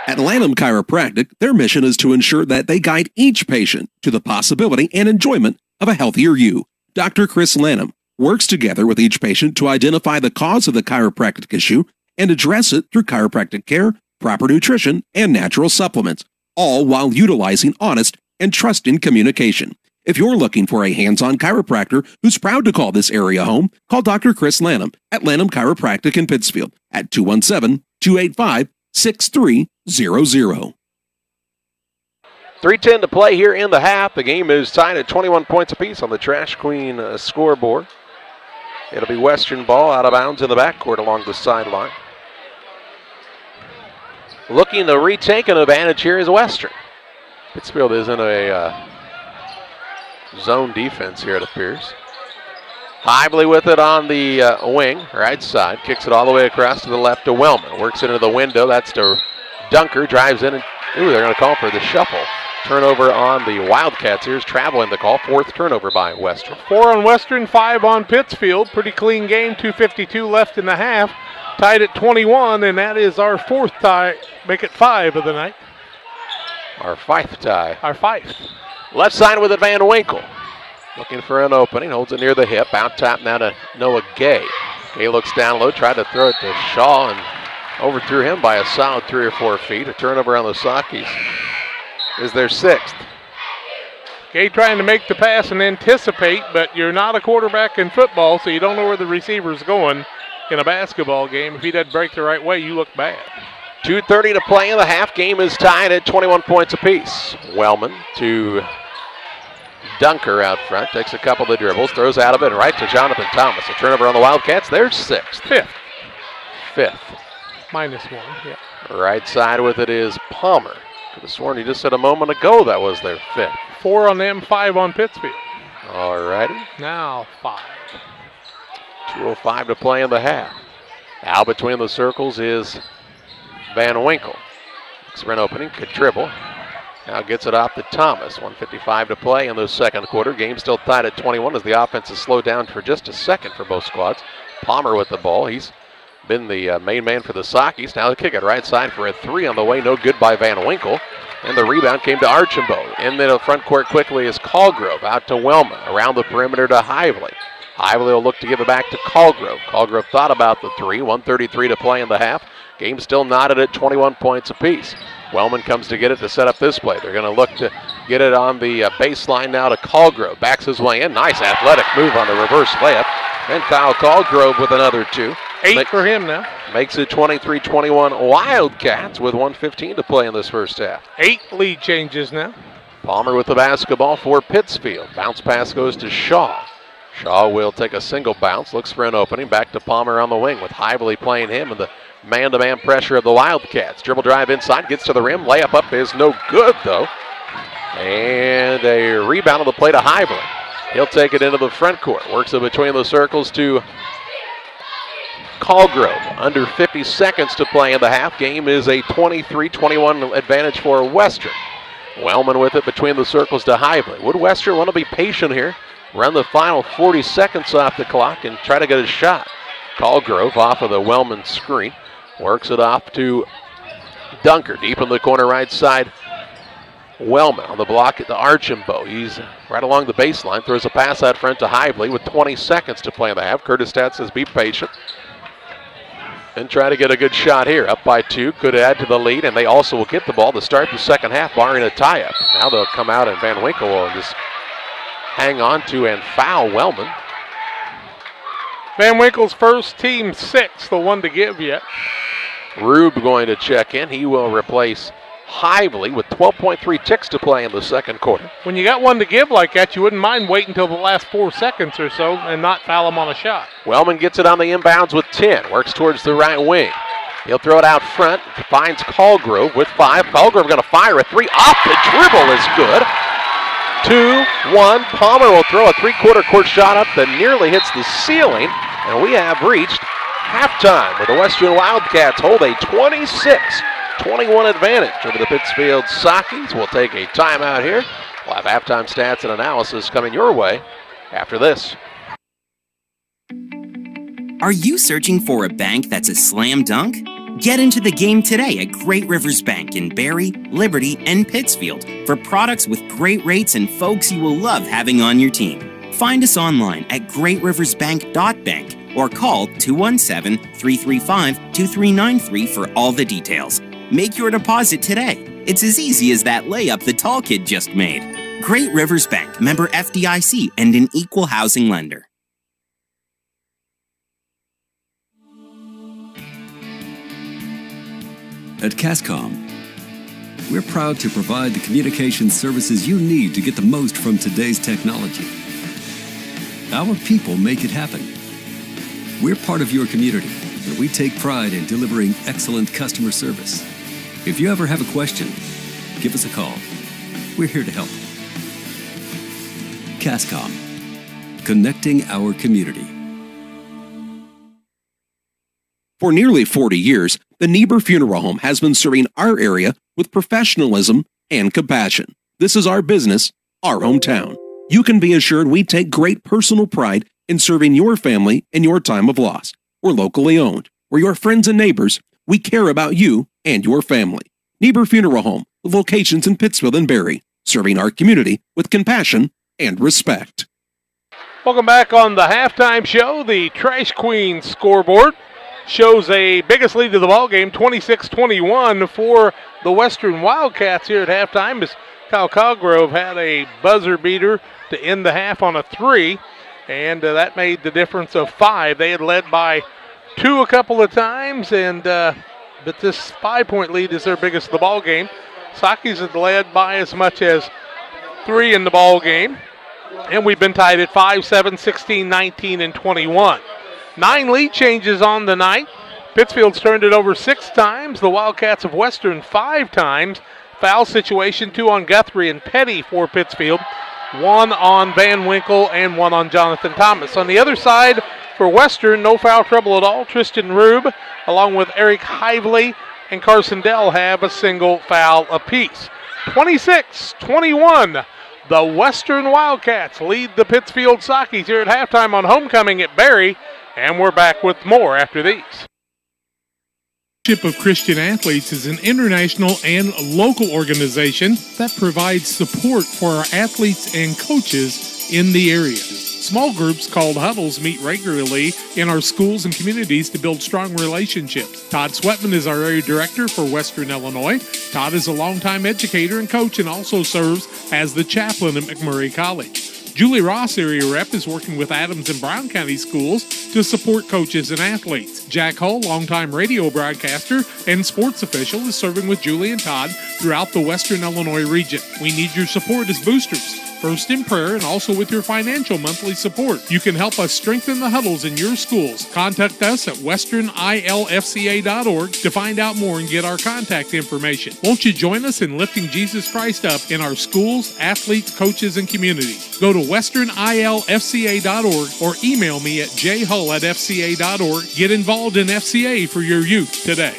At Lanham Chiropractic, their mission is to ensure that they guide each patient to the possibility and enjoyment of a healthier you. Dr. Chris Lanham, works together with each patient to identify the cause of the chiropractic issue and address it through chiropractic care, proper nutrition, and natural supplements, all while utilizing honest and trusting communication. If you're looking for a hands-on chiropractor who's proud to call this area home, call Dr. Chris Lanham at Lanham Chiropractic in Pittsfield at 217-285-6300. 3:10 to play here in the half. The game is tied at 21 points apiece on the Trash Queen scoreboard. It'll be Western ball out of bounds in the backcourt along the sideline. Looking to retake an advantage here is Western. Pittsfield is in a zone defense here, it appears. Hively with it on the wing, right side. Kicks it all the way across to the left to Wellman. Works into the window. That's to Dunker. Drives in. And they're going to call for the shuffle. Turnover on the Wildcats. Here's traveling the call. 4th turnover by Western. 4 on Western, 5 on Pittsfield. Pretty clean game. 2:52 left in the half. Tied at 21, and that is our 4th tie. Make it 5 of the night. Our 5th tie. Our 5th. Left side with it, Van Winkle. Looking for an opening. Holds it near the hip. Out top now to Noah Gay. Gay looks down low. Tried to throw it to Shaw and overthrew him by a solid 3 or 4 feet. A turnover on the Sakis is their 6th. Gay trying to make the pass and anticipate, but you're not a quarterback in football, so you don't know where the receiver's going in a basketball game. If he doesn't break the right way, you look bad. 2:30 to play in the half. Game is tied at 21 points apiece. Wellman to Dunker out front. Takes a couple of dribbles. Throws out of it right to Jonathan Thomas. A turnover on the Wildcats. There's 6th. 5th. -1, yeah. Right side with it is Palmer. Could have sworn he just said a moment ago that was their 5th. 4 on them, 5 on Pittsfield. All righty. Now 5. 2:05 to play in the half. Now between the circles is Van Winkle. Looks for an opening, could dribble. Now gets it off to Thomas. 1:55 to play in the second quarter. Game still tied at 21 as the offense has slowed down for just a second for both squads. Palmer with the ball. He's been the main man for the Sakis. Now the kick it right side for a 3 on the way. No good by Van Winkle. And the rebound came to Archambault. In the front court quickly is Colgrove. Out to Wellman. Around the perimeter to Hively. Hively will look to give it back to Colgrove. Colgrove thought about the 3. 1:33 to play in the half. Game still knotted at 21 points apiece. Wellman comes to get it to set up this play. They're going to look to get it on the baseline now to Colgrove. Backs his way in. Nice athletic move on the reverse layup. And Kyle Colgrove with another 2. 8 for him now. Makes it 23-21 Wildcats with 1:15 to play in this first half. 8 lead changes now. Palmer with the basketball for Pittsfield. Bounce pass goes to Shaw. Shaw will take a single bounce. Looks for an opening. Back to Palmer on the wing with Hively playing him and the man-to-man pressure of the Wildcats. Dribble drive inside, gets to the rim. Layup up is no good, though. And a rebound on the play to Hively. He'll take it into the front court. Works it between the circles to Colgrove. Under 50 seconds to play in the half. Game is a 23-21 advantage for Western. Wellman with it between the circles to Hively. Would Western want to be patient here? Run the final 40 seconds off the clock and try to get a shot. Colgrove off of the Wellman screen. Works it off to Dunker. Deep in the corner right side. Wellman on the block at the Archambault. He's right along the baseline. Throws a pass out front to Hively with 20 seconds to play in the half. Curtis Stats says be patient. And try to get a good shot here. Up by 2. Could add to the lead. And they also will get the ball to start the second half, barring a tie-up. Now they'll come out and Van Winkle will just hang on to and foul Wellman. Van Winkle's first, team 6, the one to give yet. Rube going to check in. He will replace Hively with 12.3 ticks to play in the second quarter. When you got one to give like that, you wouldn't mind waiting until the last 4 seconds or so and not foul him on a shot. Wellman gets it on the inbounds with 10. Works towards the right wing. He'll throw it out front. Finds Colgrove with 5. Colgrove going to fire a 3. Off the dribble is good. 2-1. Palmer will throw a 3/4 court shot up that nearly hits the ceiling. And we have reached halftime where the Western Wildcats hold a 26-21 advantage over the Pittsfield Sakis. We'll take a timeout here. We'll have halftime stats and analysis coming your way after this. Are you searching for a bank that's a slam dunk? Get into the game today at Great Rivers Bank in Barry, Liberty, and Pittsfield for products with great rates and folks you will love having on your team. Find us online at greatriversbank.bank or call 217-335-2393 for all the details. Make your deposit today. It's as easy as that layup the tall kid just made. Great Rivers Bank, member FDIC, and an equal housing lender. At CASCOM, we're proud to provide the communication services you need to get the most from today's technology. Our people make it happen. We're part of your community, and we take pride in delivering excellent customer service. If you ever have a question, give us a call. We're here to help. CASCOM, connecting our community. For nearly 40 years, the Niebuhr Funeral Home has been serving our area with professionalism and compassion. This is our business, our hometown. You can be assured we take great personal pride in serving your family in your time of loss. We're locally owned. We're your friends and neighbors. We care about you and your family. Niebuhr Funeral Home, with locations in Pittsfield and Barry, serving our community with compassion and respect. Welcome back on the halftime show. The Trash Queen scoreboard shows a biggest lead to the ball game, 26-21 for the Western Wildcats here at halftime, as Kyle Cosgrove had a buzzer beater to end the half on a 3, and that made the difference of 5. They had led by 2 a couple of times, and but this 5-point lead is their biggest of the ball game. Saki's had led by as much as 3 in the ball game, and we've been tied at 5, 7, 16, 19, and 21. 9 lead changes on the night. Pittsfield's turned it over 6 times. The Wildcats of Western 5 times. Foul situation, 2 on Guthrie and Petty for Pittsfield, 1 on Van Winkle and 1 on Jonathan Thomas. On the other side for Western, no foul trouble at all. Tristan Rube, along with Eric Hively and Carson Dell, have a single foul apiece. 26-21. The Western Wildcats lead the Pittsfield Sakis here at halftime on homecoming at Barry. And we're back with more after these. Of Christian Athletes is an international and local organization that provides support for our athletes and coaches in the area. Small groups called huddles meet regularly in our schools and communities to build strong relationships. Todd Sweatman is our area director for Western Illinois. Todd is a longtime educator and coach and also serves as the chaplain at McMurray College. Julie Ross, area rep, is working with Adams and Brown County schools to support coaches and athletes. Jack Hull, longtime radio broadcaster and sports official, is serving with Julie and Todd throughout the Western Illinois region. We need your support as boosters, first in prayer and also with your financial monthly support. You can help us strengthen the huddles in your schools. Contact us at westernilfca.org to find out more and get our contact information. Won't you join us in lifting Jesus Christ up in our schools, athletes, coaches, and communities? Go to westernilfca.org or email me at jhull@fca.org. Get involved in FCA for your youth today.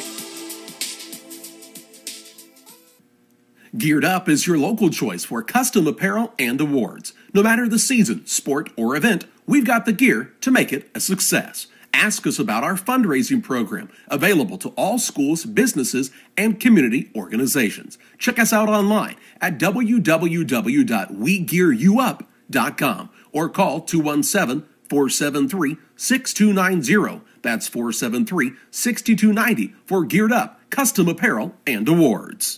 Geared Up is your local choice for custom apparel and awards. No matter the season, sport, or event, we've got the gear to make it a success. Ask us about our fundraising program, available to all schools, businesses, and community organizations. Check us out online at www.wegearyouup.com or call 217-473-6290. That's 473-6290 for Geared Up, custom apparel, and awards.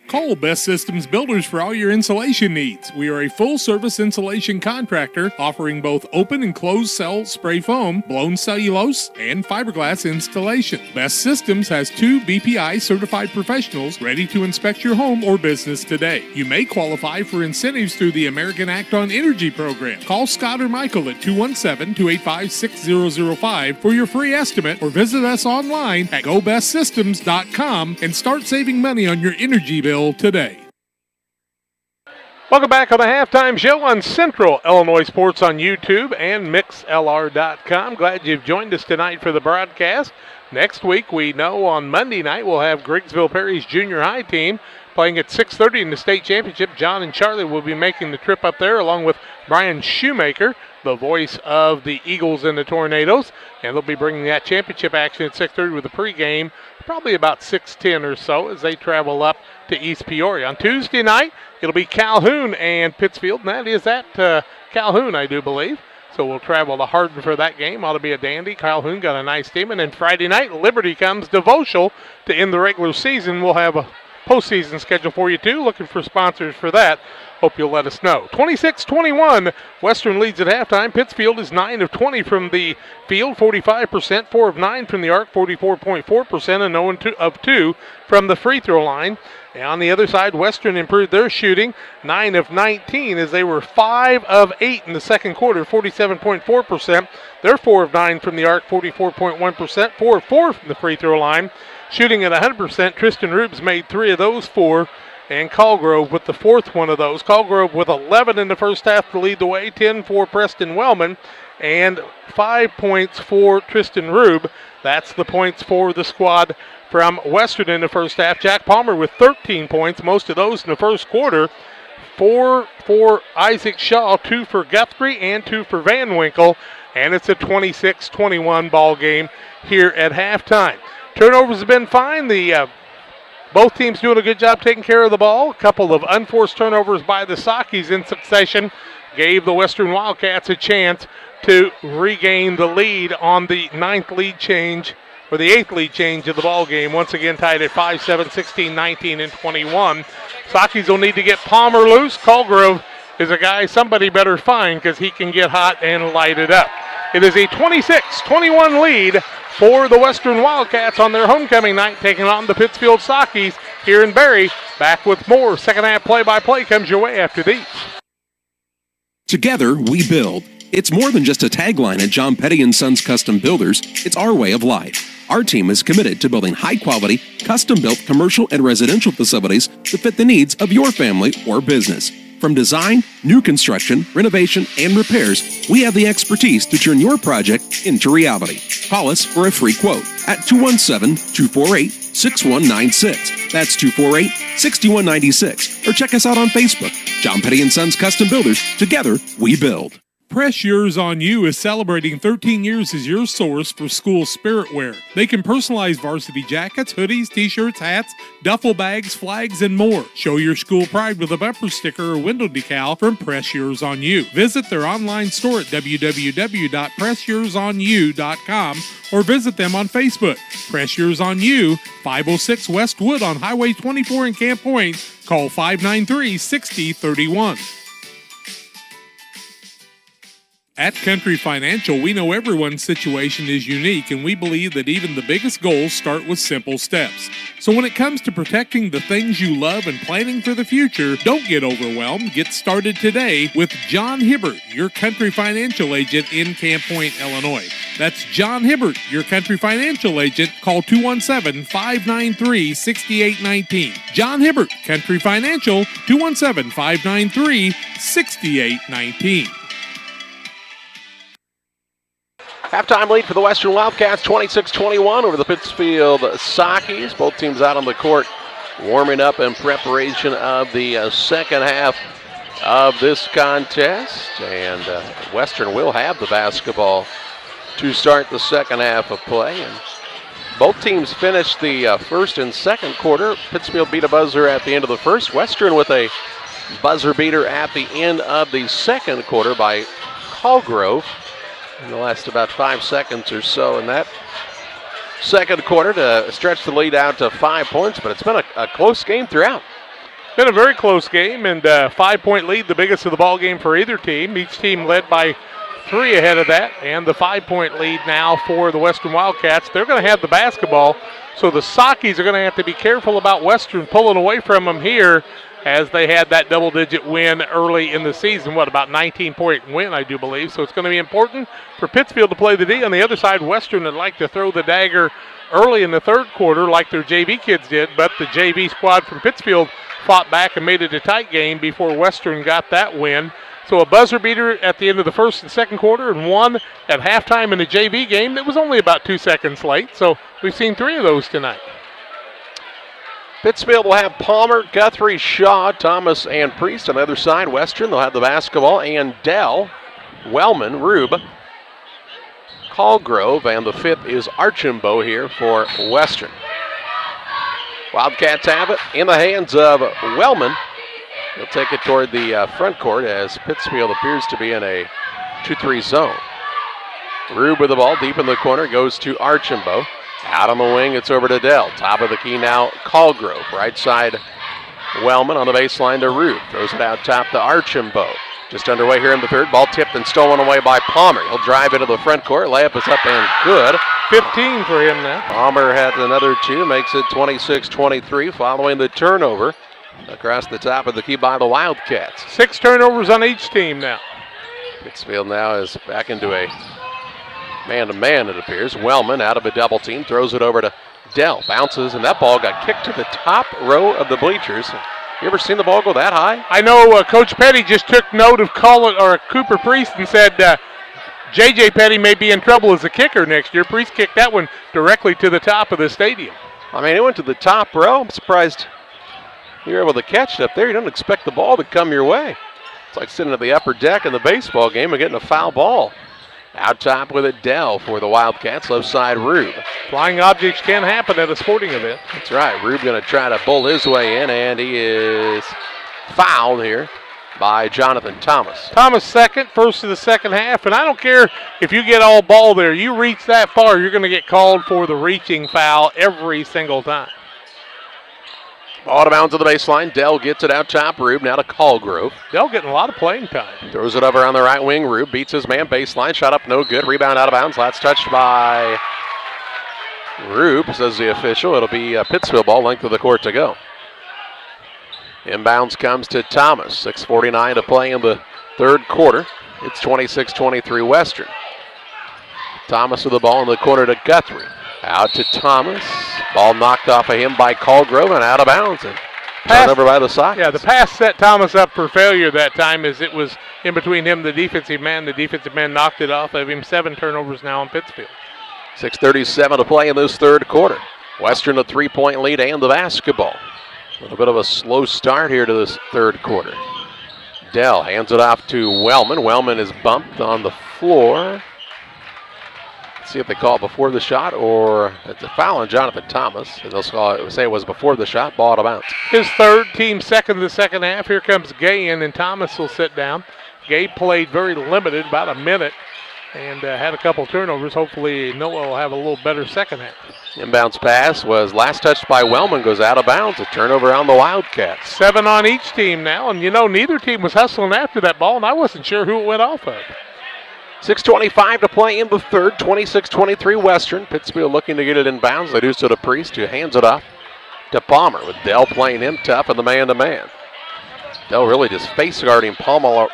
Call Best Systems Builders for all your insulation needs. We are a full-service insulation contractor offering both open and closed cell spray foam, blown cellulose, and fiberglass installation. Best Systems has 2 BPI certified professionals ready to inspect your home or business today. You may qualify for incentives through the American Act on Energy program. Call Scott or Michael at 217-285-6005 for your free estimate or visit us online at gobestsystems.com and start saving money on your energy bill today. Welcome back on the halftime show on Central Illinois Sports on YouTube and MixLR.com. Glad you've joined us tonight for the broadcast. Next week, we know on Monday night we'll have Griggsville Perry's junior high team playing at 6:30 in the state championship. John and Charlie will be making the trip up there along with Brian Shoemaker, the voice of the Eagles and the Tornadoes, and they'll be bringing that championship action at 6:30 with a pregame, probably about 6:10 or so as they travel up to East Peoria. On Tuesday night, it'll be Calhoun and Pittsfield, and that is at Calhoun, I do believe. So we'll travel to Hardin for that game. Ought to be a dandy. Calhoun got a nice team. And then Friday night, Liberty comes to Voschel to end the regular season. We'll have a postseason schedule for you, too. Looking for sponsors for that. Hope you'll let us know. 26-21, Western leads at halftime. Pittsfield is 9 of 20 from the field, 45%, 4 of 9 from the arc, 44.4%, and 0 of 2 from the free throw line. And on the other side, Western improved their shooting, 9 of 19, as they were 5 of 8 in the second quarter, 47.4%. They're 4 of 9 from the arc, 44.1%, 4 of 4 from the free throw line. Shooting at 100%, Tristan Rubes made 3 of those 4. And Colgrove with the 4th one of those. Colgrove with 11 in the first half to lead the way, 10 for Preston Wellman, and 5 points for Tristan Rube. That's the points for the squad from Western in the first half. Jack Palmer with 13 points, most of those in the first quarter. 4 for Isaac Shaw, 2 for Guthrie, and 2 for Van Winkle. And it's a 26-21 ball game here at halftime. Turnovers have been fine. Both teams doing a good job taking care of the ball. A couple of unforced turnovers by the Sakis in succession gave the Western Wildcats a chance to regain the lead on the 8th lead change of the ball game. Once again tied at 5-7, 16, 19, and 21. Sakis will need to get Palmer loose. Colgrove is a guy somebody better find because he can get hot and light it up. It is a 26-21 lead for the Western Wildcats on their homecoming night, taking on the Pittsfield Sakis here in Barry. Back with more second half play-by-play comes your way after these. Together, we build. It's more than just a tagline at John Petty & Sons Custom Builders. It's our way of life. Our team is committed to building high-quality, custom-built commercial and residential facilities to fit the needs of your family or business. From design, new construction, renovation, and repairs, we have the expertise to turn your project into reality. Call us for a free quote at 217-248-6196. That's 248-6196. Or check us out on Facebook. John Petty & Sons Custom Builders. Together, we build. Press Yours on You is celebrating 13 years as your source for school spirit wear. They can personalize varsity jackets, hoodies, t-shirts, hats, duffel bags, flags, and more. Show your school pride with a bumper sticker or window decal from Press Yours on You. Visit their online store at www.pressyoursonyou.com or visit them on Facebook. Press Yours on You, 506 West Wood on Highway 24 in Camp Point. Call 593-6031. At Country Financial, we know everyone's situation is unique, and we believe that even the biggest goals start with simple steps. So when it comes to protecting the things you love and planning for the future, don't get overwhelmed. Get started today with John Hibbert, your Country Financial agent in Camp Point, Illinois. That's John Hibbert, your Country Financial agent. Call 217-593-6819. John Hibbert, Country Financial, 217-593-6819. Halftime lead for the Western Wildcats, 26-21 over the Pittsfield Sakis. Both teams out on the court warming up in preparation of the second half of this contest. And Western will have the basketball to start the second half of play. And both teams finished the first and second quarter. Pittsfield beat a buzzer at the end of the first. Western with a buzzer beater at the end of the second quarter by Colgrove in the last about 5 seconds or so in that second quarter to stretch the lead out to 5 points, but it's been a close game throughout. Been a very close game, and 5-point lead, the biggest of the ball game for either team. Each team led by 3 ahead of that, and the 5-point lead now for the Western Wildcats. They're going to have the basketball, so the Sakis are going to have to be careful about Western pulling away from them here, as they had that double-digit win early in the season. About 19-point win, I do believe. So it's going to be important for Pittsfield to play the D. On the other side, Western would like to throw the dagger early in the third quarter like their JV kids did, but the JV squad from Pittsfield fought back and made it a tight game before Western got that win. So a buzzer beater at the end of the first and second quarter, and one at halftime in the JV game that was only about 2 seconds late. So we've seen 3 of those tonight. Pittsfield will have Palmer, Guthrie, Shaw, Thomas, and Priest. On the other side, Western, they'll have the basketball, and Dell, Wellman, Rube, Colgrove, and the 5th is Archambault here for Western. Wildcats have it in the hands of Wellman. He'll take it toward the front court as Pittsfield appears to be in a 2-3 zone. Rube with the ball deep in the corner, goes to Archambault. Out on the wing, it's over to Dell. Top of the key now, Colgrove. Right side, Wellman on the baseline to Rube. Throws it out top to Archambault. Just underway here in the third. Ball tipped and stolen away by Palmer. He'll drive into the front court. Layup is up and good. 15 for him now. Palmer had another two, makes it 26-23 following the turnover across the top of the key by the Wildcats. 6 turnovers on each team now. Pittsfield now is back into a man-to-man, it appears. Wellman out of a double team, throws it over to Dell. Bounces, and that ball got kicked to the top row of the bleachers. You ever seen the ball go that high? I know Coach Petty just took note of Cooper Priest and said J.J. Petty may be in trouble as a kicker next year. Priest kicked that one directly to the top of the stadium. I mean, it went to the top row. I'm surprised you were able to catch it up there. You don't expect the ball to come your way. It's like sitting at the upper deck in the baseball game and getting a foul ball. Out top with it, Dell for the Wildcats. Left side, Rube. Flying objects can happen at a sporting event. That's right. Rube going to try to bull his way in, and he is fouled here by Jonathan Thomas. Thomas second, first of the second half, and I don't care if you get all ball there. You reach that far, you're going to get called for the reaching foul every single time. Ball out of bounds to the baseline. Dell gets it out top. Rube now to Colgrove. Dell getting a lot of playing time. Throws it over on the right wing. Rube beats his man. Baseline. Shot up no good. Rebound out of bounds. Last touched by Rube, says the official. It'll be a Pittsfield ball. Length of the court to go. Inbounds comes to Thomas. 6:49 to play in the third quarter. It's 26-23 Western. Thomas with the ball in the corner to Guthrie. Out to Thomas. Ball knocked off of him by Colgrove and out of bounds. And turned over by the Sockets. Yeah, the pass set Thomas up for failure that time as it was in between him and the defensive man. The defensive man knocked it off of him. 7 turnovers now in Pittsfield. 6:37 to play in this third quarter. Western a 3-point lead and the basketball. A little bit of a slow start here to this third quarter. Dell hands it off to Wellman. Wellman is bumped on the floor. See if they call it before the shot or it's a foul on Jonathan Thomas. And they'll say it was before the shot, ball out of bounds. His third, team second of the second half. Here comes Gay in, and Thomas will sit down. Gay played very limited, about a minute, and had a couple turnovers. Hopefully Noah will have a little better second half. Inbounds pass was last touched by Wellman, goes out of bounds. A turnover on the Wildcats. 7 on each team now, and neither team was hustling after that ball, and I wasn't sure who it went off of. 6:25 to play in the third, 26-23 Western. Pittsfield looking to get it in bounds. They do so to Priest, who hands it off to Palmer, with Dell playing him tough in the man-to-man. Dell really just face guarding Palmer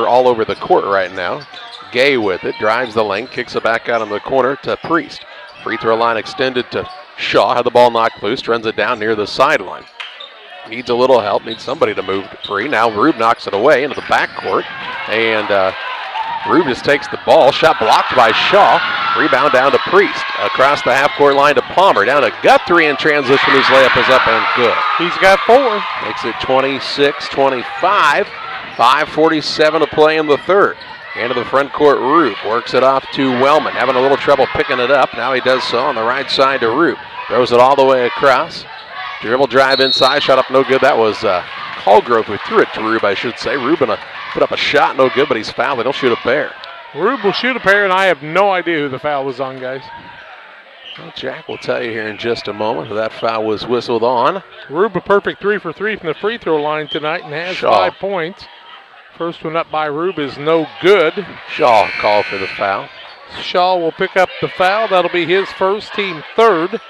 all over the court right now. Gay with it, drives the lane, kicks it back out in the corner to Priest. Free throw line extended to Shaw, had the ball knocked loose, runs it down near the sideline. Needs a little help, needs somebody to move free. Now Rube knocks it away into the backcourt, and Rube just takes the ball. Shot blocked by Shaw. Rebound down to Priest. Across the half-court line to Palmer. Down to Guthrie in transition. His layup is up and good. He's got 4. Makes it 26-25. 5:47 to play in the third. Into the front court, Rube works it off to Wellman. Having a little trouble picking it up. Now he does so on the right side to Rube. Throws it all the way across. Dribble drive inside. Shot up no good. That was Colgrove who threw it to Rube, I should say. Rube put up a shot, no good, but he's fouled. They don't shoot a pair. Rube will shoot a pair, and I have no idea who the foul was on, guys. Well, Jack will tell you here in just a moment who that foul was whistled on. Rube a perfect 3 for 3 from the free throw line tonight and has 5 points. First one up by Rube is no good. Shaw called for the foul. Shaw will pick up the foul. That'll be his first, team third.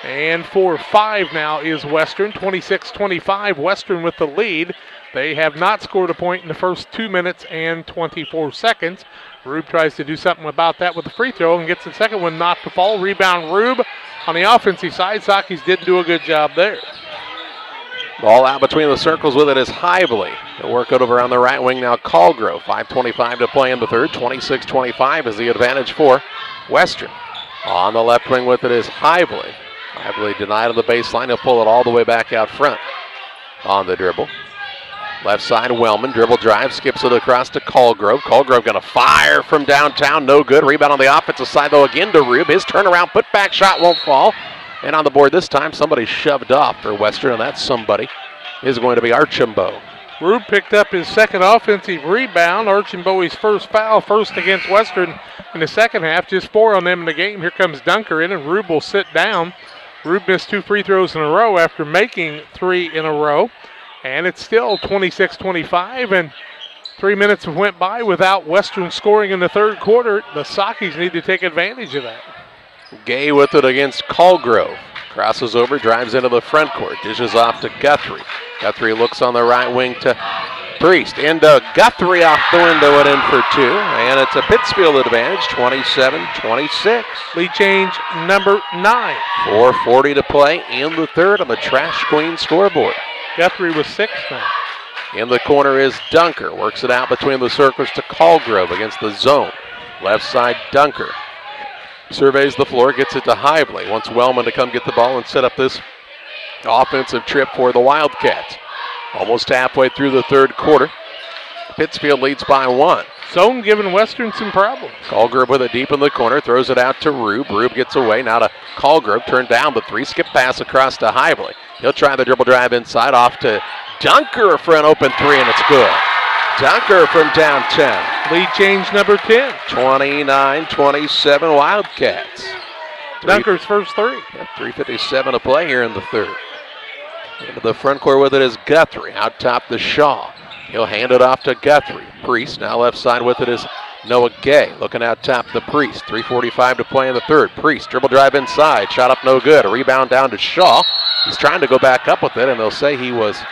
And for 5 now is Western. 26-25, Western with the lead. They have not scored a point in the first 2 minutes and 24 seconds. Rube tries to do something about that with the free throw and gets the second one knocked to fall. Rebound Rube on the offensive side. Sockys didn't do a good job there. Ball out between the circles with it is Hively. He'll work it over on the right wing now. Colgrove. 5:25 to play in the third. 26-25 is the advantage for Western. On the left wing with it is Hively. Hively denied on the baseline. He'll pull it all the way back out front on the dribble. Left side, Wellman. Dribble drive, skips it across to Colgrove. Colgrove going to fire from downtown. No good. Rebound on the offensive side, though, again to Rube. His turnaround putback shot won't fall. And on the board this time, somebody shoved off for Western, and that somebody is going to be Archambault. Rube picked up his second offensive rebound. Archambault's first foul, first against Western in the second half. Just 4 on them in the game. Here comes Dunker in, and Rube will sit down. Rube missed 2 free throws in a row after making 3 in a row. And it's still 26-25, and 3 minutes went by without Western scoring in the third quarter. The Sockies need to take advantage of that. Gay with it against Colgrove. Crosses over, drives into the front court, dishes off to Guthrie. Guthrie looks on the right wing to Priest. Into Guthrie off the window and in for 2. And it's a Pittsfield advantage, 27-26. Lead change number 9. 4:40 to play in the third on the Trash Queen scoreboard. Guthrie was 6 now. In the corner is Dunker. Works it out between the circles to Colgrove against the zone. Left side, Dunker. Surveys the floor, gets it to Hively. Wants Wellman to come get the ball and set up this offensive trip for the Wildcats. Almost halfway through the third quarter. Pittsfield leads by 1. Zone giving Western some problems. Colgrove with it deep in the corner, throws it out to Rube. Rube gets away, now to Colgrove. Turned down the 3, skip pass across to Hively. He'll try the dribble drive inside, off to Dunker for an open 3, and it's good. Dunker from downtown. Lead change number 10. 29-27 Wildcats. Dunker's first 3. 3:57 to play here in the third. Into the front court with it is Guthrie. Out top to Shaw. He'll hand it off to Guthrie. Priest now left side with it is Noah Gay. Looking out top to Priest. 3:45 to play in the third. Priest dribble drive inside. Shot up no good. A rebound down to Shaw. He's trying to go back up with it, and they'll say he was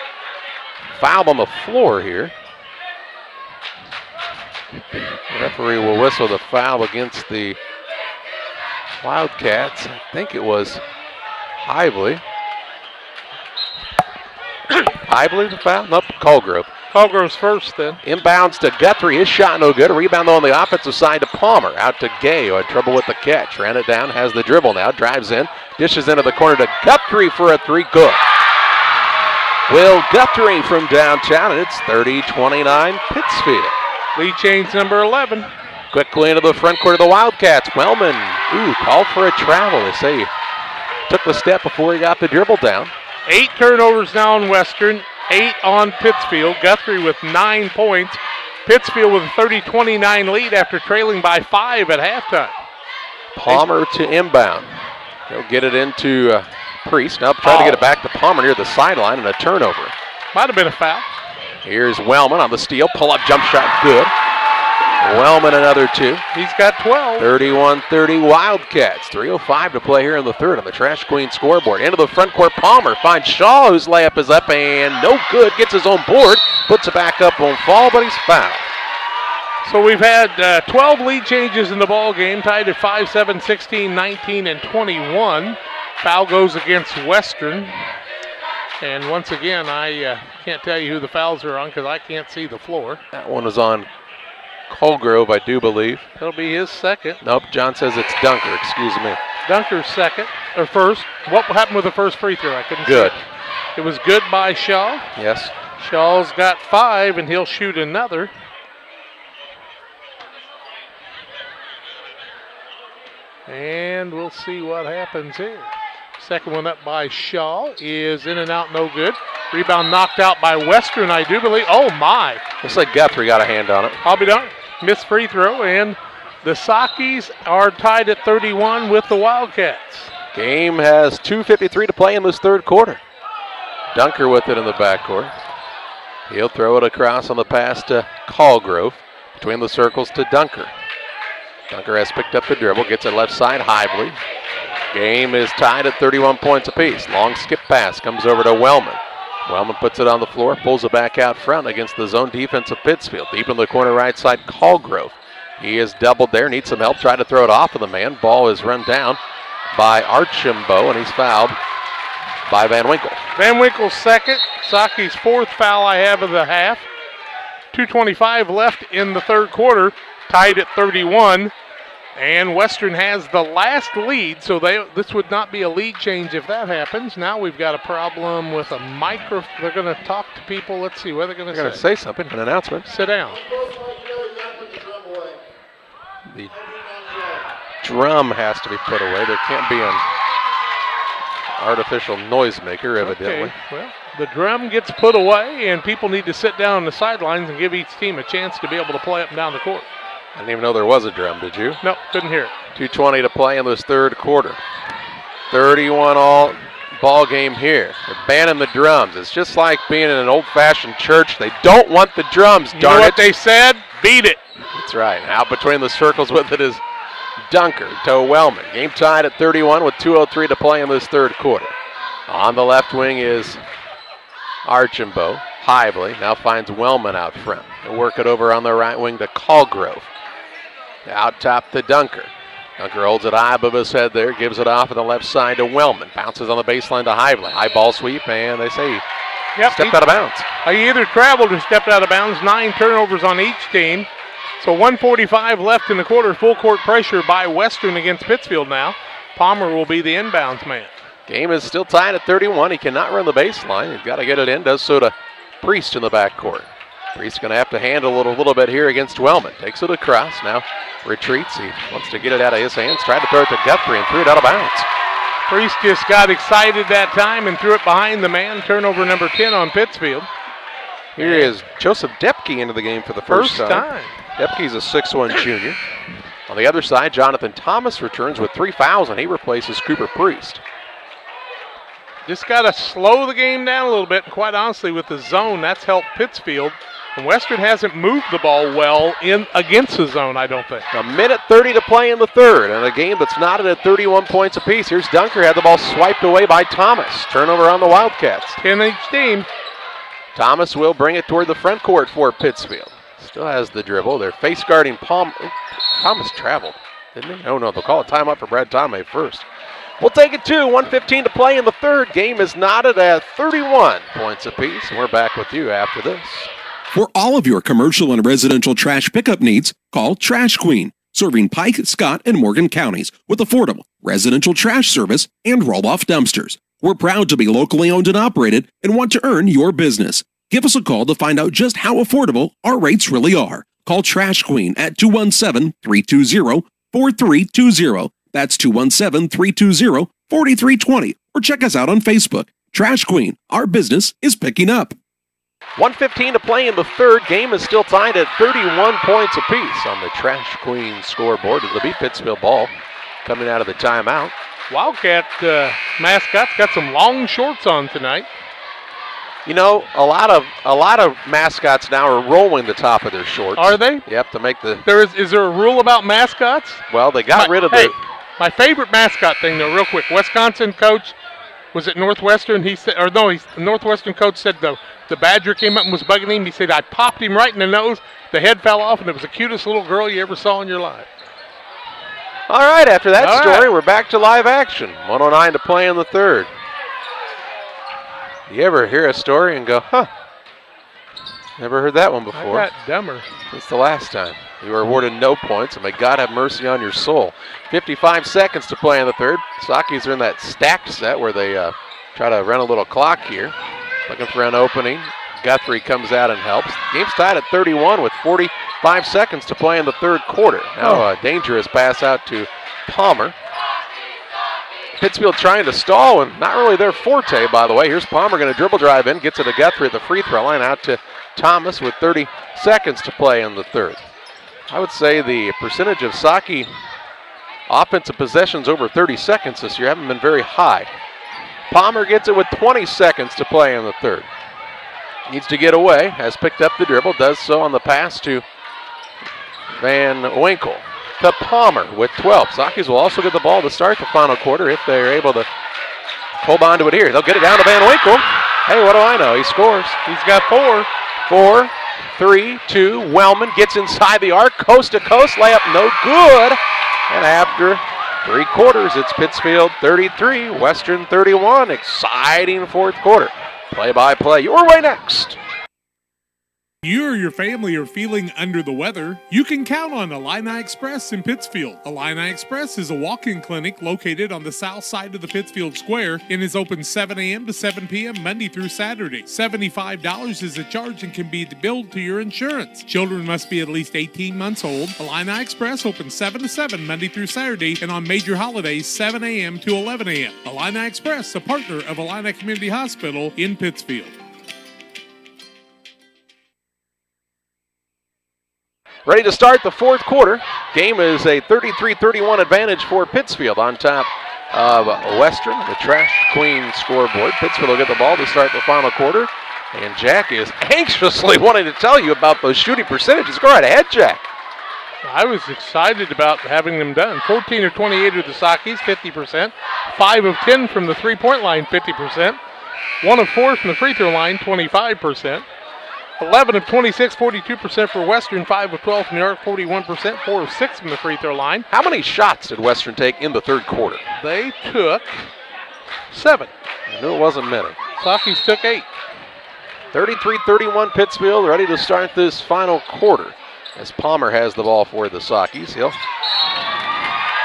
fouled on the floor here. The referee will whistle the foul against the Wildcats. I think it was Hively. Hively the foul? Nope, Colgrove. Colgrove's first then. Inbounds to Guthrie. His shot no good. A rebound on the offensive side to Palmer. Out to Gay, who had trouble with the catch. Ran it down, has the dribble now. Drives in. Dishes into the corner to Guthrie for a 3. Good. Will Guthrie from downtown, and it's 30-29 Pittsfield. Lead change number 11. Quickly into the front court of the Wildcats. Wellman, called for a travel. They say he took the step before he got the dribble down. 8 turnovers now on Western, 8 on Pittsfield. Guthrie with 9 points. Pittsfield with a 30-29 lead after trailing by 5 at halftime. Palmer to inbound. He'll get it into Priest. Now try to get it back to Palmer near the sideline, and a turnover. Might have been a foul. Here's Wellman on the steal. Pull-up jump shot good. Wellman another 2. He's got 12. 31-30 Wildcats. 3:05 to play here in the third on the Trash Queen scoreboard. Into the front court, Palmer finds Shaw, whose layup is up and no good. Gets his own board. Puts it back up on fall, but he's fouled. So we've had 12 lead changes in the ball game, tied at 5-7, 16, 19, and 21. Foul goes against Western. And once again, I can't tell you who the fouls are on because I can't see the floor. That one is on Colgrove, I do believe. It'll be his second. Nope, John says it's Dunker, excuse me. Dunker's second, or first. What happened with the first free throw? I couldn't good. see it. It was good by Shaw. Yes. Shaw's got 5, and he'll shoot another. And we'll see what happens here. Second one up by Shaw is in and out, no good. Rebound knocked out by Western, I do believe. Oh, my. Looks like Guthrie got a hand on it. I'll be darned. Missed free throw, and the Sockies are tied at 31 with the Wildcats. Game has 2:53 to play in this third quarter. Dunker with it in the backcourt. He'll throw it across on the pass to Colgrove. Between the circles to Dunker. Dunker has picked up the dribble, gets it left side, Hively. Game is tied at 31 points apiece. Long skip pass comes over to Wellman. Wellman puts it on the floor, pulls it back out front against the zone defense of Pittsfield. Deep in the corner right side, Colgrove. He is doubled there, needs some help, trying to throw it off of the man. Ball is run down by Archambault, and he's fouled by Van Winkle. Van Winkle's second, Socki's 4th foul I have of the half. 2:25 left in the third quarter, tied at 31. And Western has the last lead, so this would not be a lead change if that happens. Now we've got a problem with a micro. They're going to talk to people. Let's see what they're going to say. They're going to say something, an announcement. Sit down. The drum has to be put away. There can't be artificial noisemaker, evidently. Okay. Well, the drum gets put away, and people need to sit down on the sidelines and give each team a chance to be able to play up and down the court. I didn't even know there was a drum, did you? Nope, couldn't hear it. 2:20 to play in this third quarter. 31 all ball game here. They're banning the drums. It's just like being in an old-fashioned church. They don't want the drums, You darn know it. what they said? Beat it. That's right. Out between the circles with it is Dunker to Wellman. Game tied at 31 with 2:03 to play in this third quarter. On the left wing is Archambault. Hively now finds Wellman out front. They'll work it over on the right wing to Callgrove. Out top to Dunker. Dunker holds it high above his head there, gives it off on the left side to Wellman. Bounces on the baseline to Hively. High ball sweep, and they say he stepped out of bounds. He either traveled or stepped out of bounds. 9 turnovers on each team. So 1:45 left in the quarter. Full court pressure by Western against Pittsfield now. Palmer will be the inbounds man. Game is still tied at 31. He cannot run the baseline. He's got to get it in. Does so to Priest in the backcourt. Priest going to have to handle it a little bit here against Wellman. Takes it across. Now retreats. He wants to get it out of his hands. Tried to throw it to Guthrie and threw it out of bounds. Priest just got excited that time and threw it behind the man. Turnover number 10 on Pittsfield. Here is Joseph Depke into the game for the first time. Depke's a 6'1 junior. On the other side, Jonathan Thomas returns with 3 fouls, and he replaces Cooper Priest. Just got to slow the game down a little bit. And quite honestly, with the zone, that's helped Pittsfield. And Western hasn't moved the ball well in against the zone, I don't think. A minute 30 to play in the third, and a game that's knotted at 31 points apiece. Here's Dunker, had the ball swiped away by Thomas. Turnover on the Wildcats. 10 each team. Thomas will bring it toward the front court for Pittsfield. Still has the dribble. They're face guarding Palm. Thomas traveled, didn't he? Oh, no, they'll call a timeout for Brad Tomei first. We'll take it to 1:15 to play in the third. Game is knotted at 31 points apiece, and we're back with you after this. For all of your commercial and residential trash pickup needs, call Trash Queen, serving Pike, Scott, and Morgan counties with affordable residential trash service and roll-off dumpsters. We're proud to be locally owned and operated and want to earn your business. Give us a call to find out just how affordable our rates really are. Call Trash Queen at 217-320-4320. That's 217-320-4320. Or check us out on Facebook. Trash Queen, our business is picking up. 1:15 to play in the third. Game is still tied at 31 points apiece on the Trash Queen scoreboard. It'll be Pittsfield ball coming out of the timeout. Wildcat mascot's got some long shorts on tonight. You know, a lot of mascots now are rolling the top of their shorts. Are they? Yep, to make the. Is there a rule about mascots? Well, they got rid of the. My favorite mascot thing, though, real quick. Wisconsin coach, was it Northwestern? He said, the Northwestern coach said the Badger came up and was bugging him. He said, I popped him right in the nose. The head fell off, and it was the cutest little girl you ever saw in your life. All right, after that story, we're back to live action. 1:09 to play in the third. You ever hear a story and go, huh, never heard that one before? I got dumber. Since the last time. You were awarded no points, and may God have mercy on your soul. 55 seconds to play in the third. Sakis are in that stacked set where they try to run a little clock here. Looking for an opening. Guthrie comes out and helps. Game's tied at 31 with 45 seconds to play in the third quarter. Now a dangerous pass out to Palmer. Pittsfield trying to stall, and not really their forte, by the way. Here's Palmer going to dribble drive in, gets it to Guthrie at the free throw line, out to Thomas with 30 seconds to play in the third. I would say the percentage of Saki offensive possessions over 30 seconds this year haven't been very high. Palmer gets it with 20 seconds to play in the third. Needs to get away, has picked up the dribble, does so on the pass to Van Winkle. To Palmer with 12. Sakis will also get the ball to start the final quarter if they're able to hold on to it here. They'll get it down to Van Winkle. Hey, what do I know? He scores. He's got 4. 4, 3, 2. Wellman gets inside the arc, coast to coast, layup no good. And after 3 quarters, it's Pittsfield 33, Western 31. Exciting fourth quarter. Play-by-play. Your way next. You or your family are feeling under the weather, you can count on Illini Express in Pittsfield. Illini Express is a walk-in clinic located on the south side of the Pittsfield Square and is open 7 a.m. to 7 p.m. Monday through Saturday. $75 is a charge and can be billed to your insurance. Children must be at least 18 months old. Illini Express open 7 to 7 Monday through Saturday and on major holidays 7 a.m. to 11 a.m. Illini Express, a partner of Illini Community Hospital in Pittsfield. Ready to start the fourth quarter. Game is a 33-31 advantage for Pittsfield on top of Western, the Trash Queen scoreboard. Pittsfield will get the ball to start the final quarter. And Jack is anxiously wanting to tell you about those shooting percentages. Go right ahead, Jack. I was excited about having them done. 14 of 28 of the Sakis, 50%. 5 of 10 from the three-point line, 50%. 1 of 4 from the free throw line, 25%. 11 of 26, 42% for Western. 5 of 12 from the arc, 41%. 4 of 6 from the free throw line. How many shots did Western take in the third quarter? They took 7. I knew it wasn't many. Sakis took 8. 33-31 Pittsfield, ready to start this final quarter. As Palmer has the ball for the Sakis. He'll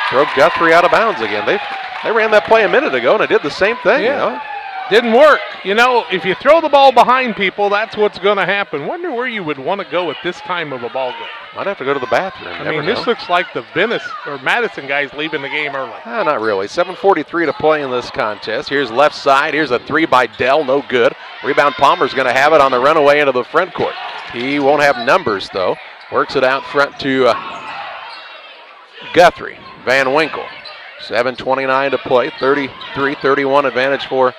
throw Guthrie out of bounds again. They ran that play a minute ago and it did the same thing. Yeah. You know? Didn't work. You know, if you throw the ball behind people, that's what's going to happen. Wonder where you would want to go at this time of a ball game. Might have to go to the bathroom. I mean, this looks like the Venice or Madison guys leaving the game early. Not really. 7:43 to play in this contest. Here's left side. Here's a three by Dell. No good. Rebound Palmer's going to have it on the runaway into the front court. He won't have numbers, though. Works it out front to Guthrie. Van Winkle. 7:29 to play. 33-31 advantage for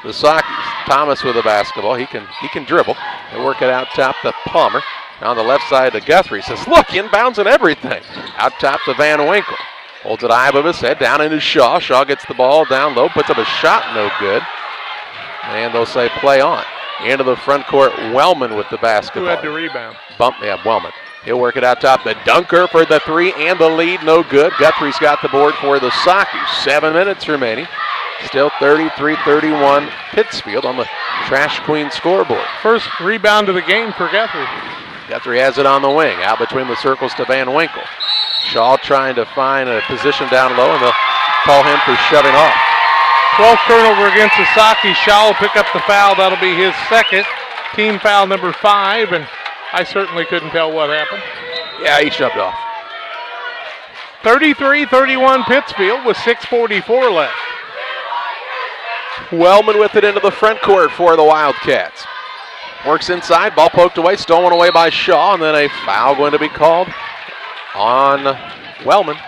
the Sakis. Thomas with the basketball. He can dribble. They work it out top to Palmer. On the left side to Guthrie. Says, look, inbounds and everything. Out top to Van Winkle. Holds it high above his head. Down into Shaw. Shaw gets the ball down low. Puts up a shot. No good. And they'll say play on. Into the front court. Wellman with the basketball. Who had the rebound? Wellman. He'll work it out top. The dunker for the three and the lead. No good. Guthrie's got the board for the Sakis. 7 minutes remaining. Still 33-31 Pittsfield on the Trash Queen scoreboard. First rebound of the game for Guthrie. Guthrie has it on the wing. Out between the circles to Van Winkle. Shaw trying to find a position down low, and they'll call him for shoving off. 12th turnover against the Sakis. Shaw will pick up the foul. That'll be his second. Team foul number 5, and I certainly couldn't tell what happened. Yeah, he shoved off. 33-31 Pittsfield with 6:44 left. Wellman with it into the front court for the Wildcats. Works inside, ball poked away, stolen away by Shaw, and then a foul going to be called on Wellman.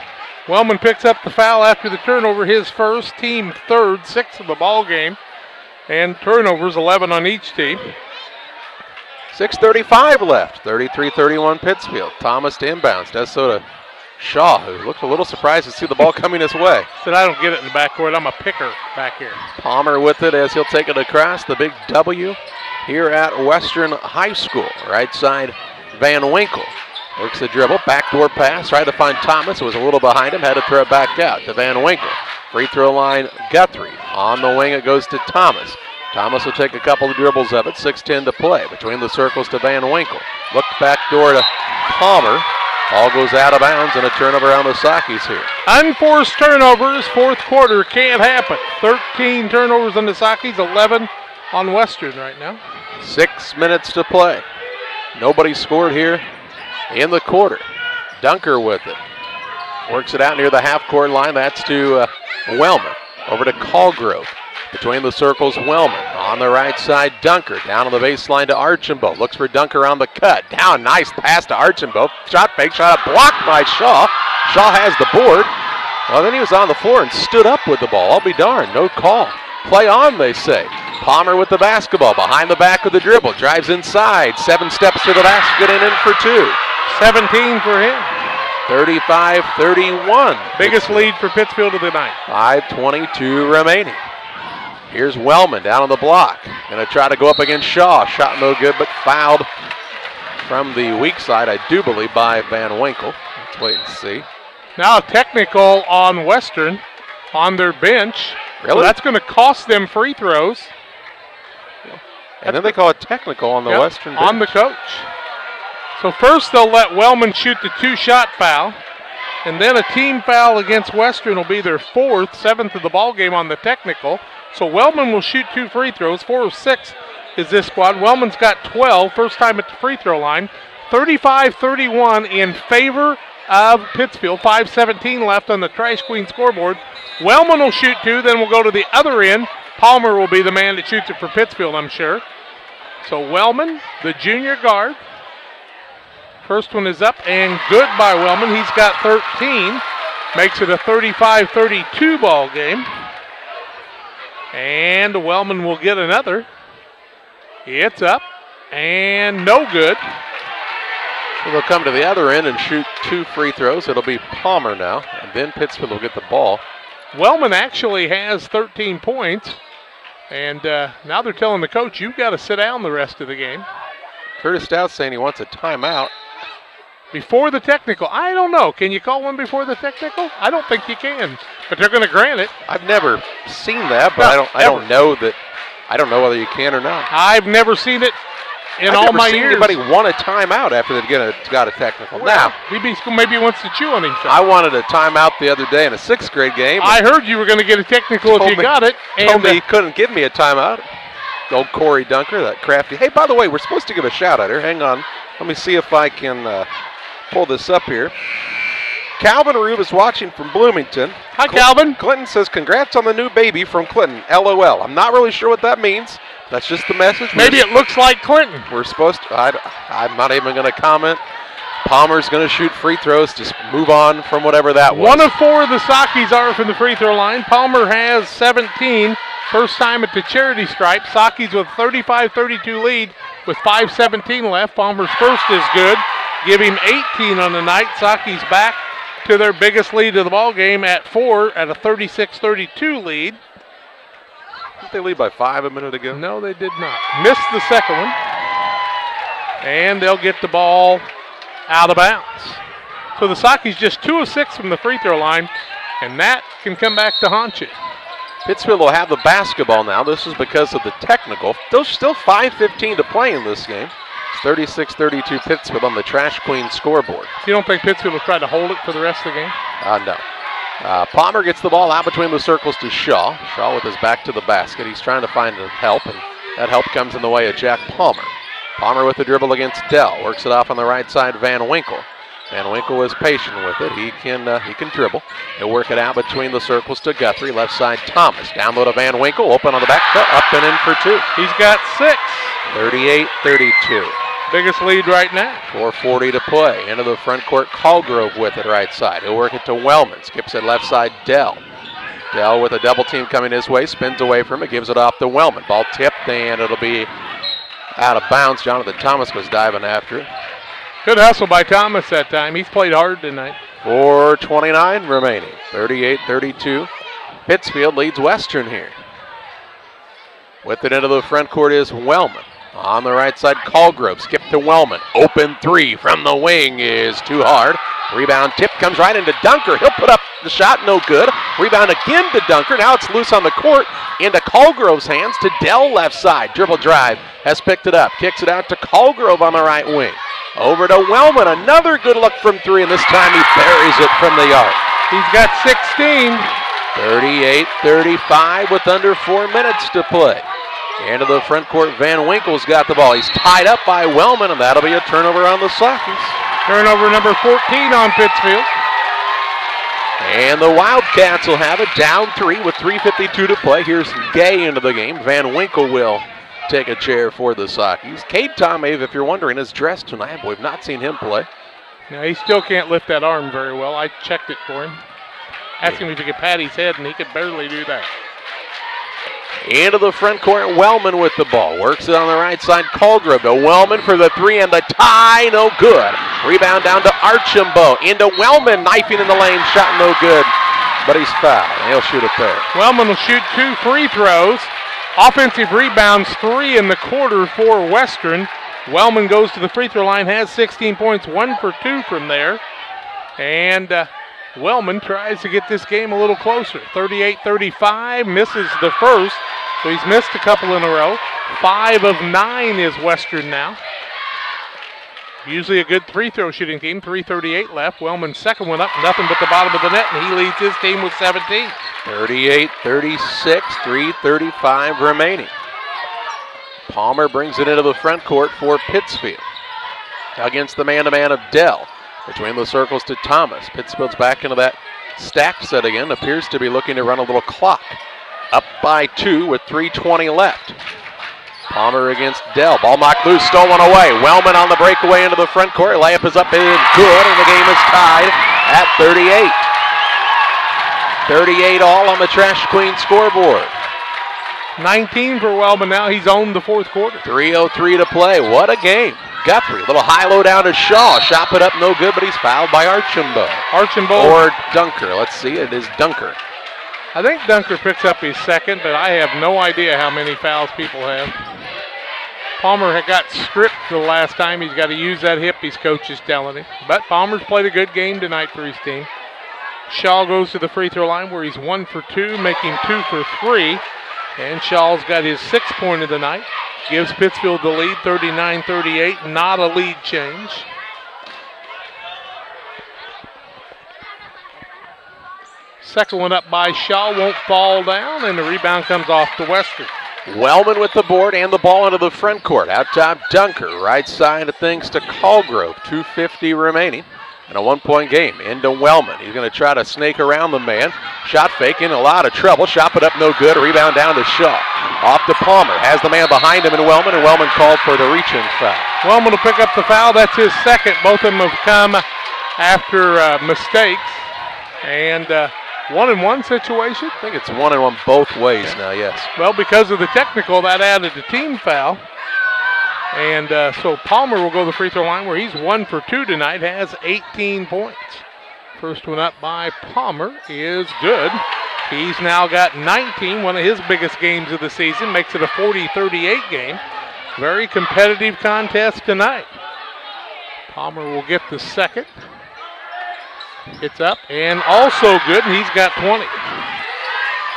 Wellman picks up the foul after the turnover, his first, team third, 6th of the ball game, and turnovers 11 on each team. 6:35 left, 33-31 Pittsfield. Thomas to inbounds, does so to Shaw, who looked a little surprised to see the ball coming his way. Said, I don't get it in the backcourt. I'm a picker back here. Palmer with it as he'll take it across. The big W here at Western High School. Right side, Van Winkle. Works the dribble, backdoor pass. Tried to find Thomas. It was a little behind him. Had to throw it back out to Van Winkle. Free throw line, Guthrie. On the wing, it goes to Thomas. Thomas will take a couple of dribbles of it. 6:10 to play. Between the circles to Van Winkle. Look backdoor to Palmer. Ball goes out of bounds and a turnover on the Sakis here. Unforced turnovers, fourth quarter, can't happen. 13 turnovers on the Sakis, 11 on Western right now. 6 minutes to play. Nobody scored here in the quarter. Dunker with it. Works it out near the half-court line. That's to Wellman. Over to Callgrove. Between the circles, Wellman. On the right side, Dunker. Down on the baseline to Archambault. Looks for Dunker on the cut. Down, nice pass to Archambault. Shot fake, shot blocked by Shaw. Shaw has the board. Well, then he was on the floor and stood up with the ball. I'll be darned, no call. Play on, they say. Palmer with the basketball. Behind the back of the dribble. Drives inside. 7 steps to the basket and in for 2. 17 for him. 35-31. Biggest lead for Pittsfield of the night. 5:22 remaining. Here's Wellman down on the block. Going to try to go up against Shaw. Shot no good, but fouled from the weak side, I do believe, by Van Winkle. Let's wait and see. Now a technical on Western on their bench. Really? So that's going to cost them free throws. And then they call a technical on the Western bench. On the coach. So first they'll let Wellman shoot the 2-shot foul, and then a team foul against Western will be their 4th, 7th of the ball game on the technical. So Wellman will shoot 2 free throws. 4 of 6 is this squad. Wellman's got 12, first time at the free throw line. 35-31 in favor of Pittsfield. 5:17 left on the Trash Queen scoreboard. Wellman will shoot 2, then we'll go to the other end. Palmer will be the man that shoots it for Pittsfield, I'm sure. So Wellman, the junior guard. First one is up and good by Wellman. He's got 13. Makes it a 35-32 ball game. And Wellman will get another. It's up and no good. So they'll come to the other end and shoot 2 free throws. It'll be Palmer now, and then Pittsfield will get the ball. Wellman actually has 13 points, and now they're telling the coach, you've got to sit down the rest of the game. Curtis Stout saying he wants a timeout. Before the technical, I don't know. Can you call one before the technical? I don't think you can, but they're going to grant it. I've never seen that, but No, I don't know that. I don't know whether you can or not. I've never seen it in all my years. I've never seen anybody want a timeout after they've got a technical. Well, maybe he wants to chew on himself. I wanted a timeout the other day in a 6th grade game. I heard you were going to get a technical if you got it. Told me he couldn't give me a timeout. Old Corey Dunker, that crafty. Hey, by the way, we're supposed to give a shout out here. Hang on. Let me see if I can pull this up here. Calvin Rube is watching from Bloomington. Hi, Calvin. Clinton says, congrats on the new baby from Clinton. LOL. I'm not really sure what that means. That's just the message. Maybe it looks like Clinton. We're supposed to. I'm not even going to comment. Palmer's going to shoot free throws. Just move on from whatever that was. 1 of 4 of the Sakis are from the free throw line. Palmer has 17. First time at the charity stripe. Sakis with 35-32 lead with 5:17 left. Palmer's first is good. Give him 18 on the night. Sakis back to their biggest lead of the ball game at 4 at a 36-32 lead. Didn't they lead by 5 a minute ago? No, they did not. Missed the second one. And they'll get the ball out of bounds. So the Sakis just 2 of 6 from the free throw line, and that can come back to haunt you. Pittsfield will have the basketball now. This is because of the technical. There's still 5:15 to play in this game. It's 36-32 Pittsfield on the Trash Queen scoreboard. You don't think Pittsfield will try to hold it for the rest of the game? No. Palmer gets the ball out between the circles to Shaw. Shaw with his back to the basket. He's trying to find help, and that help comes in the way of Jack Palmer. Palmer with the dribble against Dell. Works it off on the right side, Van Winkle. Van Winkle is patient with it. He can dribble. He'll work it out between the circles to Guthrie. Left side, Thomas. Down low to Van Winkle. Open on the back cut. Up and in for 2. He's got 6. 38-32. Biggest lead right now. 4:40 to play. Into the front court, Colgrove with it right side. He'll work it to Wellman. Skips it left side, Dell. Dell with a double team coming his way. Spins away from it. Gives it off to Wellman. Ball tipped, and it'll be out of bounds. Jonathan Thomas goes diving after it. Good hustle by Thomas that time. He's played hard tonight. 4:29 remaining. 38-32. Pittsfield leads Western here. With it into the front court is Wellman. On the right side, Colgrove. Skip to Wellman. Open 3 from the wing is too hard. Rebound tip comes right into Dunker. He'll put up the shot, no good. Rebound again to Dunker. Now it's loose on the court. Into Colgrove's hands to Dell left side. Dribble drive. Has picked it up. Kicks it out to Colgrove on the right wing. Over to Wellman. Another good look from 3, and this time he buries it from the arc. He's got 16. 38-35 with under 4 minutes to play. Into the front court, Van Winkle's got the ball. He's tied up by Wellman, and that'll be a turnover on the Sakis. Turnover number 14 on Pittsfield. And the Wildcats will have it down 3 with 3:52 to play. Here's Gay into the game. Van Winkle will take a chair for the Sakis. Cade Tomave, if you're wondering, is dressed tonight. We've not seen him play. Now, he still can't lift that arm very well. I checked it for him. Asked him if he could pat his head, and he could barely do that. Into the front court, Wellman with the ball. Works it on the right side, Colgrove to Wellman for the 3 and the tie, no good. Rebound down to Archambault. Into Wellman, knifing in the lane, shot no good. But he's fouled, and he'll shoot it there. Wellman will shoot 2 free throws. Offensive rebounds, 3 in the quarter for Western. Wellman goes to the free throw line, has 16 points, 1 for 2 from there. And Wellman tries to get this game a little closer. 38-35, misses the first, so he's missed a couple in a row. 5 of 9 is Western now. Usually a good free throw shooting team. 3:38 left. Wellman's second one up, nothing but the bottom of the net, and he leads his team with 17. 38-36, 3:35 remaining. Palmer brings it into the front court for Pittsfield. Against the man-to-man of Dell. Between the circles to Thomas. Pittsfield's back into that stack set again. Appears to be looking to run a little clock. Up by 2 with 3:20 left. Palmer against Dell. Ball knocked loose, stolen away. Wellman on the breakaway into the front court. Layup is up and good, and the game is tied at 38. 38 all on the Trash Queen scoreboard. 19 for Wellman now. He's owned the fourth quarter. 3:03 to play. What a game. Guthrie, little high-low down to Shaw. Shot put up no good, but he's fouled by Archambault. Or Dunker. Let's see, it is Dunker. I think Dunker picks up his second, but I have no idea how many fouls people have. Palmer had got stripped the last time. He's got to use that hip, his coach is telling him. But Palmer's played a good game tonight for his team. Shaw goes to the free throw line where he's 1 for 2, making 2 for 3. And Shaw's got his 6th point of the night. Gives Pittsfield the lead, 39-38, not a lead change. Second one up by Shaw, won't fall down, and the rebound comes off to Western. Wellman with the board and the ball into the front court. Out top, Dunker. Right side of things to Colgrove. 2:50 remaining. And a 1-point game into Wellman. He's going to try to snake around the man. Shot fake in a lot of trouble. Shot put up no good. Rebound down to Shaw. Off to Palmer. Has the man behind him in Wellman, and Wellman called for the reach-in foul. Wellman will pick up the foul. That's his second. Both of them have come after mistakes. And 1-and-1 situation. I think it's 1-and-1 both ways now, yes. Well, because of the technical, that added a team foul. And so Palmer will go to the free throw line where he's 1 for 2 tonight, has 18 points. First one up by Palmer is good. He's now got 19, one of his biggest games of the season, makes it a 40-38 game. Very competitive contest tonight. Palmer will get the second. It's up and also good, and he's got 20.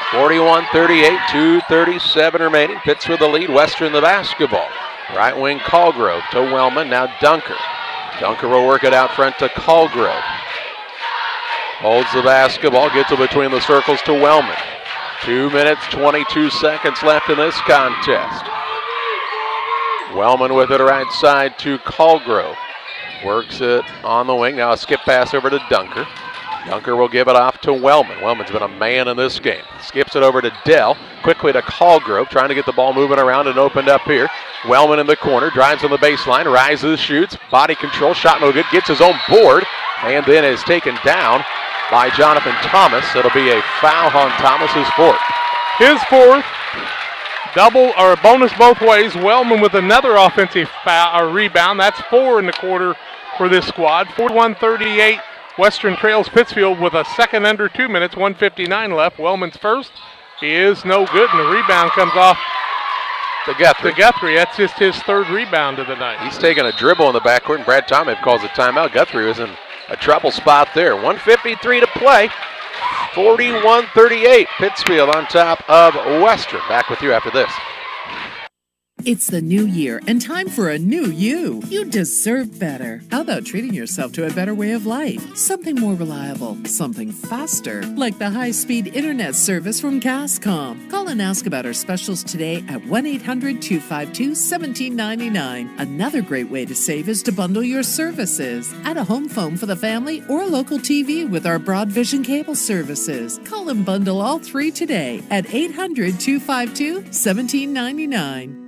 41-38, 2:37 remaining. Pittsfield the lead, Western the basketball. Right wing Colgrove to Wellman, now Dunker. Dunker will work it out front to Colgrove. Holds the basketball, gets it between the circles to Wellman. 2 minutes, 22 seconds left in this contest. Wellman with it right side to Colgrove. Works it on the wing, now a skip pass over to Dunker. Dunker will give it off to Wellman. Wellman's been a man in this game. Skips it over to Dell. Quickly to Colgrove, trying to get the ball moving around and opened up here. Wellman in the corner, drives on the baseline, rises, shoots, body control, shot no good, gets his own board, and then is taken down by Jonathan Thomas. It'll be a foul on Thomas's fourth. His fourth, double or bonus both ways. Wellman with another offensive foul, or rebound. That's 4 in the quarter for this squad. 41-38. Western trails Pittsfield with a second under 2 minutes, 1:59 left. Wellman's first is no good, and the rebound comes off to Guthrie. That's just his third rebound of the night. He's taking a dribble in the backcourt, and Brad Tomiff calls a timeout. Guthrie was in a trouble spot there. 1:53 to play. 41-38. Pittsfield on top of Western. Back with you after this. It's the new year and time for a new you. You deserve better. How about treating yourself to a better way of life? Something more reliable, something faster, like the high-speed internet service from Cascom. Call and ask about our specials today at 1-800-252-1799. Another great way to save is to bundle your services. Add a home phone for the family or a local TV with our Broad Vision cable services. Call and bundle all 3 today at 800-252-1799.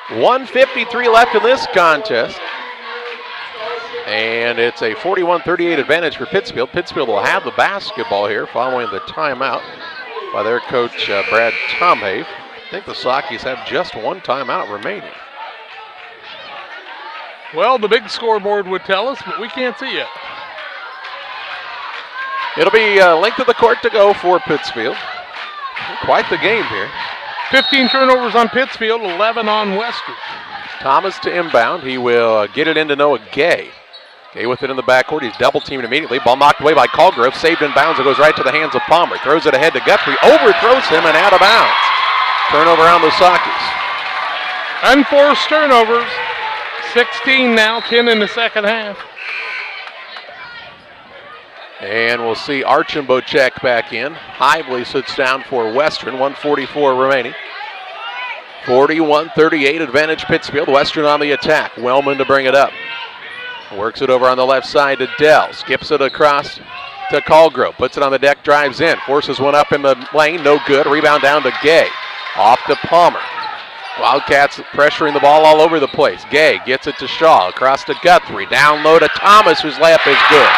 1:53 left in this contest. And it's a 41-38 advantage for Pittsfield. Pittsfield will have the basketball here following the timeout by their coach, Brad Tomhave. I think the Sockies have just one timeout remaining. Well, the big scoreboard would tell us, but we can't see it. It'll be length of the court to go for Pittsfield. Quite the game here. 15 turnovers on Pittsfield, 11 on Western. Thomas to inbound. He will get it into Noah Gay. Gay with it in the backcourt. He's double-teamed immediately. Ball knocked away by Colgrove. Saved in bounds. It goes right to the hands of Palmer. Throws it ahead to Guthrie. Overthrows him and out of bounds. Turnover on the Sockies. Unforced turnovers. 16 now, 10 in the second half. And we'll see Archambault check back in. Hively sits down for Western, 1:44 remaining. 41-38 advantage Pittsfield. Western on the attack. Wellman to bring it up. Works it over on the left side to Dell. Skips it across to Colgrove. Puts it on the deck, drives in. Forces one up in the lane, no good. Rebound down to Gay. Off to Palmer. Wildcats pressuring the ball all over the place. Gay gets it to Shaw. Across to Guthrie. Down low to Thomas, whose layup is good.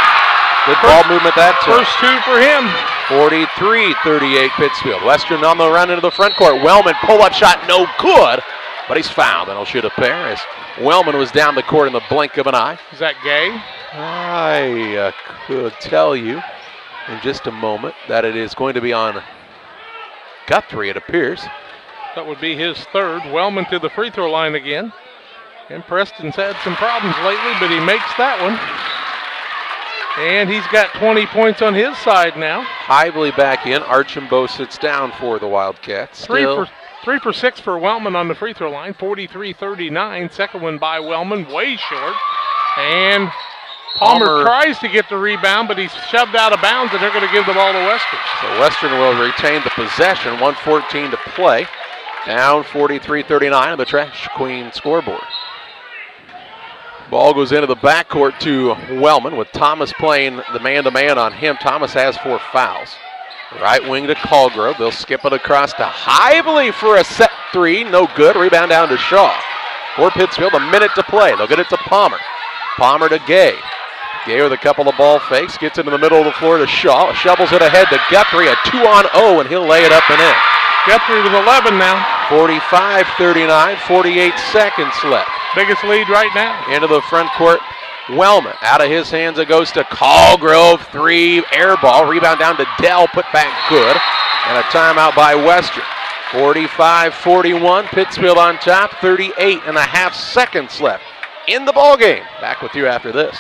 Good ball movement that time. First two for him. 43-38 Pittsfield. Western on the run into the front court. Wellman pull-up shot, no good, but he's fouled and he'll shoot a pair as Wellman was down the court in the blink of an eye. Is that Gay? I could tell you in just a moment that it is going to be on Guthrie, it appears. That would be his third. Wellman to the free throw line again. And Preston's had some problems lately, but he makes that one. And he's got 20 points on his side now. Hively back in. Archambault sits down for the Wildcats. Three for 6 for Wellman on the free throw line. 43-39. Second one by Wellman, way short. And Palmer tries to get the rebound, but he's shoved out of bounds, and they're going to give the ball to Western. So Western will retain the possession. 1:14 to play. Down 43-39 on the Trash Queen scoreboard. Ball goes into the backcourt to Wellman with Thomas playing the man-to-man on him. Thomas has 4 fouls. Right wing to Colgrove. They'll skip it across to Hively for a set three. No good. Rebound down to Shaw. For Pittsfield, a minute to play. They'll get it to Palmer. Palmer to Gay. Gay with a couple of ball fakes. Gets into the middle of the floor to Shaw. Shovels it ahead to Guthrie. A 2-on-0, and he'll lay it up and in. Guthrie with 11 now. 45-39, 48 seconds left. Biggest lead right now. Into the front court, Wellman. Out of his hands it goes to Colgrove. 3, air ball. Rebound down to Dell. Put back good. And a timeout by Western. 45-41, Pittsfield on top. 38 and a half seconds left in the ballgame. Back with you after this.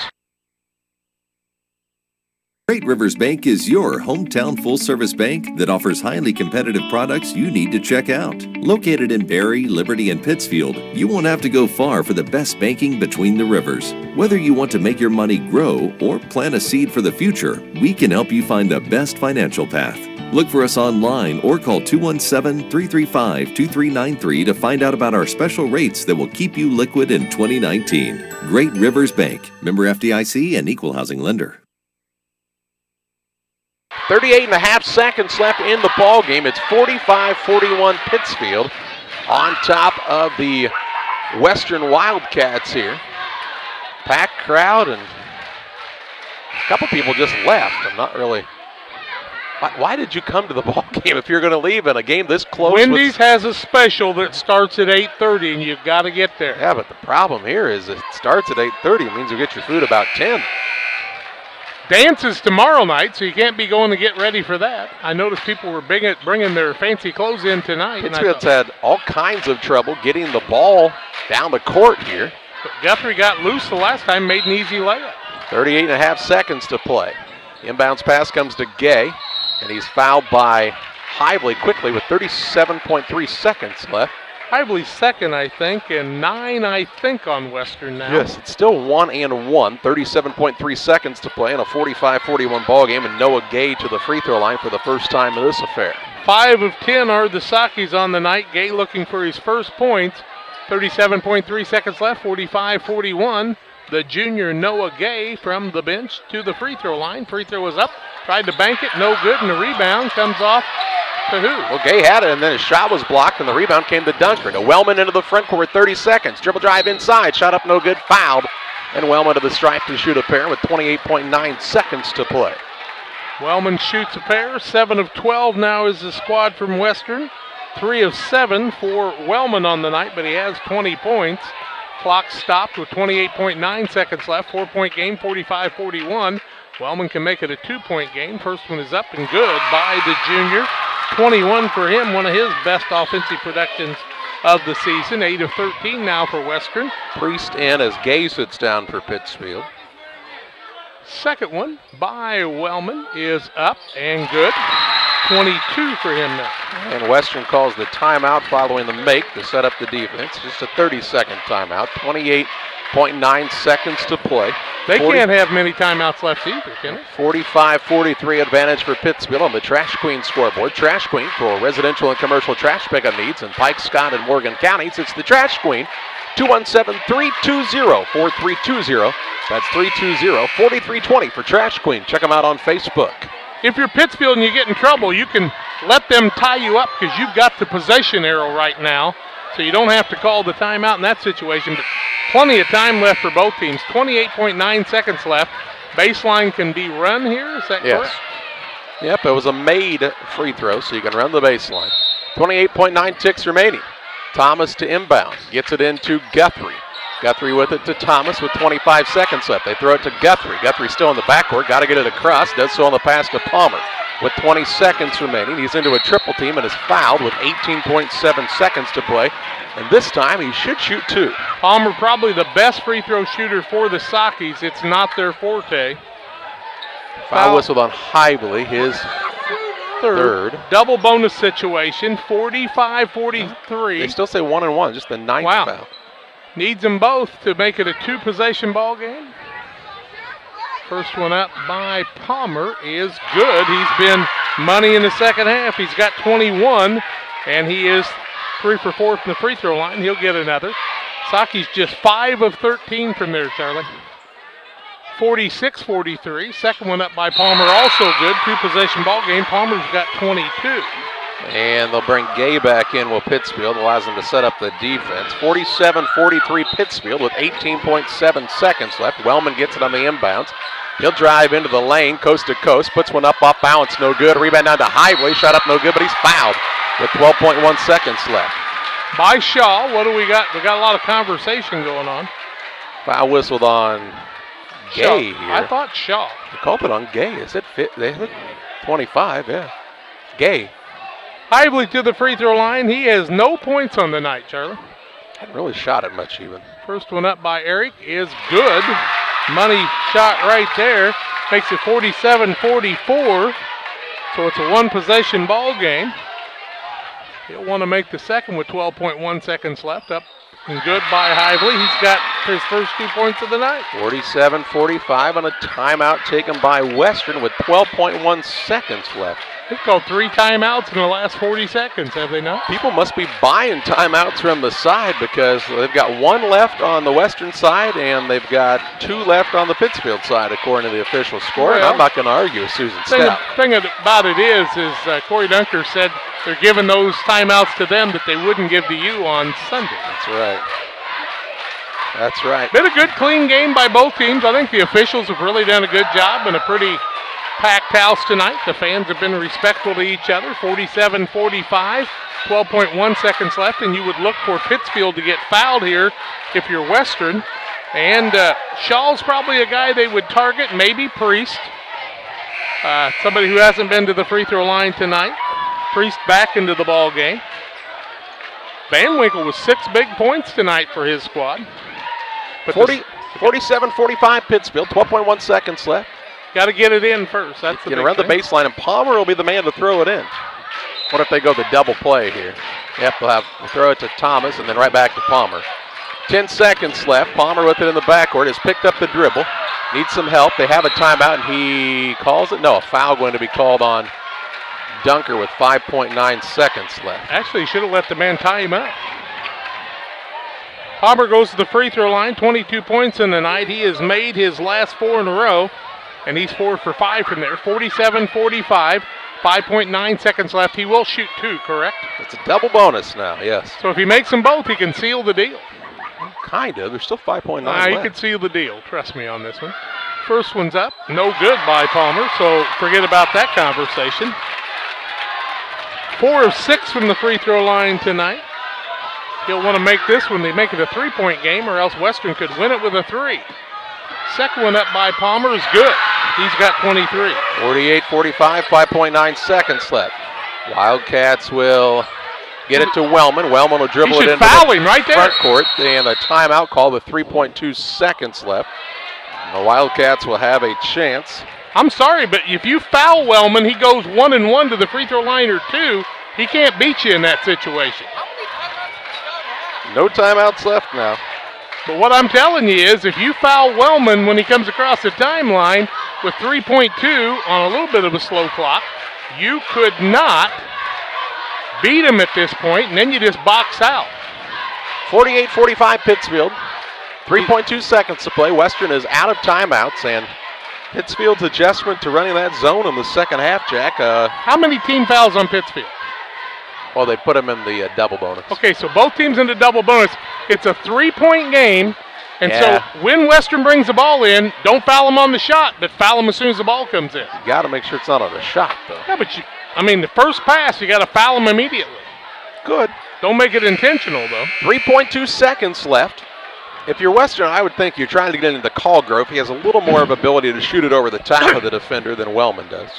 Great Rivers Bank is your hometown full-service bank that offers highly competitive products you need to check out. Located in Barry, Liberty, and Pittsfield, you won't have to go far for the best banking between the rivers. Whether you want to make your money grow or plant a seed for the future, we can help you find the best financial path. Look for us online or call 217-335-2393 to find out about our special rates that will keep you liquid in 2019. Great Rivers Bank, member FDIC and equal housing lender. 38 and a half seconds left in the ball game. It's 45-41 Pittsfield on top of the Western Wildcats here. Packed crowd, and a couple people just left. I'm not really. Why did you come to the ball game if you're going to leave in a game this close? Wendy's has a special that starts at 8:30, and you've got to get there. Yeah, but the problem here is it starts at 8:30. It means you get your food about 10. Dance is tomorrow night, so you can't be going to get ready for that. I noticed people were bringing their fancy clothes in tonight. Pittsfield's had all kinds of trouble getting the ball down the court here. But Guthrie got loose the last time, made an easy layup. 38 and a half seconds to play. Inbounds pass comes to Gay, and he's fouled by Hively quickly with 37.3 seconds left. Hively's second, I think, and 9, I think, on Western now. Yes, it's still 1-1, 37.3 seconds to play in a 45-41 ball game, and Noah Gay to the free throw line for the first time in this affair. 5 of 10 are the Sakis on the night. Gay looking for his first points. 37.3 seconds left, 45-41. The junior Noah Gay from the bench to the free throw line. Free throw was up, tried to bank it, no good, and the rebound comes off to who? Well, Gay had it, and then his shot was blocked, and the rebound came to Dunker. To Wellman into the front court, 30 seconds. Dribble drive inside, shot up no good, fouled. And Wellman to the stripe to shoot a pair with 28.9 seconds to play. Wellman shoots a pair. 7 of 12 now is the squad from Western. 3 of 7 for Wellman on the night, but he has 20 points. Clock stopped with 28.9 seconds left. 4-point game, 45-41. Wellman can make it a 2-point game. First one is up and good by the junior. 21 for him, one of his best offensive productions of the season. 8 of 13 now for Western. Priest in as Gay sits down for Pittsfield. Second one by Wellman is up and good. 22 for him now. And Western calls the timeout following the make to set up the defense. Just a 30-second timeout. 28.9 seconds to play. They can't have many timeouts left either, can they? 45-43 advantage for Pittsfield on the Trash Queen scoreboard. Trash Queen for residential and commercial trash pickup needs in Pike, Scott, and Morgan counties. It's the Trash Queen. 217-320-4320. That's 320-4320 for Trash Queen. Check them out on Facebook. If you're Pittsfield and you get in trouble, you can let them tie you up because you've got the possession arrow right now, so you don't have to call the timeout in that situation. But plenty of time left for both teams. 28.9 seconds left. Baseline can be run here, is that correct? Yep, it was a made free throw, so you can run the baseline. 28.9 ticks remaining. Thomas to inbound. Gets it into Guthrie. Guthrie with it to Thomas with 25 seconds left. They throw it to Guthrie. Guthrie still in the backcourt. Got to get it across. Does so on the pass to Palmer. With 20 seconds remaining, he's into a triple team and is fouled with 18.7 seconds to play. And this time he should shoot two. Palmer probably the best free throw shooter for the Sockies. It's not their forte. Foul whistled on Hively, his third. Double bonus situation, 45-43. They still say 1-1, just the ninth foul. Needs them both to make it a two-possession ball game. First one up by Palmer is good. He's been money in the second half. He's got 21, and he is 3 for 4 from the free throw line. He'll get another. Saki's just 5 of 13 from there, Charlie. 46-43. Second one up by Palmer, also good. Two-possession ball game. Palmer's got 22. And they'll bring Gay back in, Pittsfield allows them to set up the defense. 47-43 Pittsfield with 18.7 seconds left. Wellman gets it on the inbounds. He'll drive into the lane, coast to coast, puts one up off balance, no good. Rebound down to Hively, shot up no good, but he's fouled with 12.1 seconds left. By Shaw, what do we got? We got a lot of conversation going on. Foul whistled on Gay here. I thought Shaw. They called it on Gay. Is it fit? They hit 25, yeah. Gay. Hively to the free throw line. He has no points on the night, Charlie. Hadn't really shot it much even. First one up by Eric is good. Money shot right there. Makes it 47-44. So it's a one-possession ball game. He'll want to make the second with 12.1 seconds left. Up and good by Hively. He's got his first 2 points of the night. 47-45 on a timeout taken by Western with 12.1 seconds left. They've called 3 timeouts in the last 40 seconds, have they not? People must be buying timeouts from the side because they've got 1 left on the Western side and they've got 2 left on the Pittsfield side, according to the official score. Well, and I'm not going to argue with Susan Stout. The thing about it is Corey Dunker said they're giving those timeouts to them that they wouldn't give to you on Sunday. That's right. That's right. Been a good, clean game by both teams. I think the officials have really done a good job and a pretty packed house tonight. The fans have been respectful to each other. 47-45, 12.1 seconds left, and you would look for Pittsfield to get fouled here if you're Western. And Shaw's probably a guy they would target, maybe Priest. Somebody who hasn't been to the free throw line tonight. Priest back into the ball game. Van Winkle with 6 big points tonight for his squad. 47-45 Pittsfield, 12.1 seconds left. Got to get it in first. That's the big around thing. The baseline, and Palmer will be the man to throw it in. What if they go the double play here? Yep, they'll throw it to Thomas and then right back to Palmer. 10 seconds left. Palmer with it in the backcourt has picked up the dribble. Needs some help. They have a timeout, and he calls it. No, a foul going to be called on Dunker with 5.9 seconds left. Actually, he should have let the man tie him up. Palmer goes to the free throw line, 22 points in the night. He has made his last 4 in a row, and he's 4 for 5 from there. 47-45, 5.9 seconds left. He will shoot 2, correct? It's a double bonus now, yes. So if he makes them both, he can seal the deal. Kind of. There's still 5.9 left. He can seal the deal. Trust me on this one. First one's up. No good by Palmer, so forget about that conversation. 4 of 6 from the free throw line tonight. He'll want to make this one. They make it a 3-point game, or else Western could win it with a 3. Second one up by Palmer is good. He's got 23. 48-45, 5.9 seconds left. Wildcats will get it to Wellman. Wellman will dribble it into the front court. And a timeout call with 3.2 seconds left. And the Wildcats will have a chance I'm sorry, but if you foul Wellman, he goes 1-1 to the free throw line or 2. He can't beat you in that situation. No timeouts left now. But what I'm telling you is if you foul Wellman when he comes across the timeline with 3.2 on a little bit of a slow clock, you could not beat him at this point, and then you just box out. 48-45 Pittsfield. 3.2 seconds to play. Western is out of timeouts, and Pittsfield's adjustment to running that zone in the second half, Jack. How many team fouls on Pittsfield? Well, they put him in the double bonus. Okay, so both teams in the double bonus. It's a 3-point game, and so when Western brings the ball in, don't foul him on the shot, but foul him as soon as the ball comes in. You got to make sure it's not on the shot, though. Yeah, but the first pass, you got to foul him immediately. Good. Don't make it intentional, though. 3.2 seconds left. If you're Western, I would think you're trying to get into Colgrove. He has a little more of ability to shoot it over the top of the defender than Wellman does.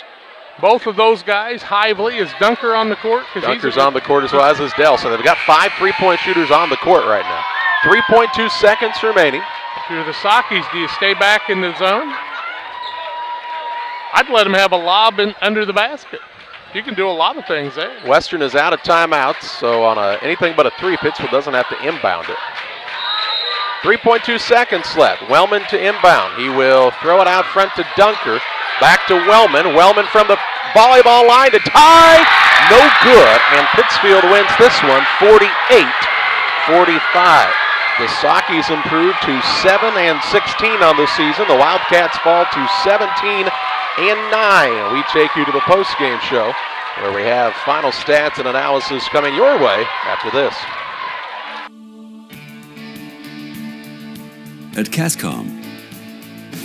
Both of those guys, Hively, is Dunker on the court? Dunker's on the court as well as Dell. So they've got 5 3-point shooters on the court right now. 3.2 seconds remaining. If you're the Sakis, do you stay back in the zone? I'd let him have a lob under the basket. You can do a lot of things there. Western is out of timeouts, so on anything but a 3, Pittsfield doesn't have to inbound it. 3.2 seconds left. Wellman to inbound. He will throw it out front to Dunker. Back to Wellman. Wellman from the volleyball line to tie. No good. And Pittsfield wins this one 48-45. The Sakis improved to 7-16 on the season. The Wildcats fall to 17-9. We take you to the postgame show where we have final stats and analysis coming your way after this. At CASCOM,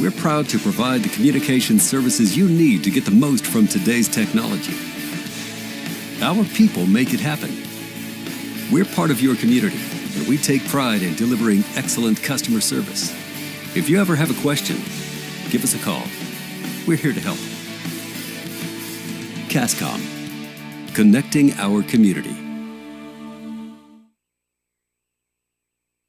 we're proud to provide the communication services you need to get the most from today's technology. Our people make it happen. We're part of your community, and we take pride in delivering excellent customer service. If you ever have a question, give us a call. We're here to help. CASCOM, connecting our community.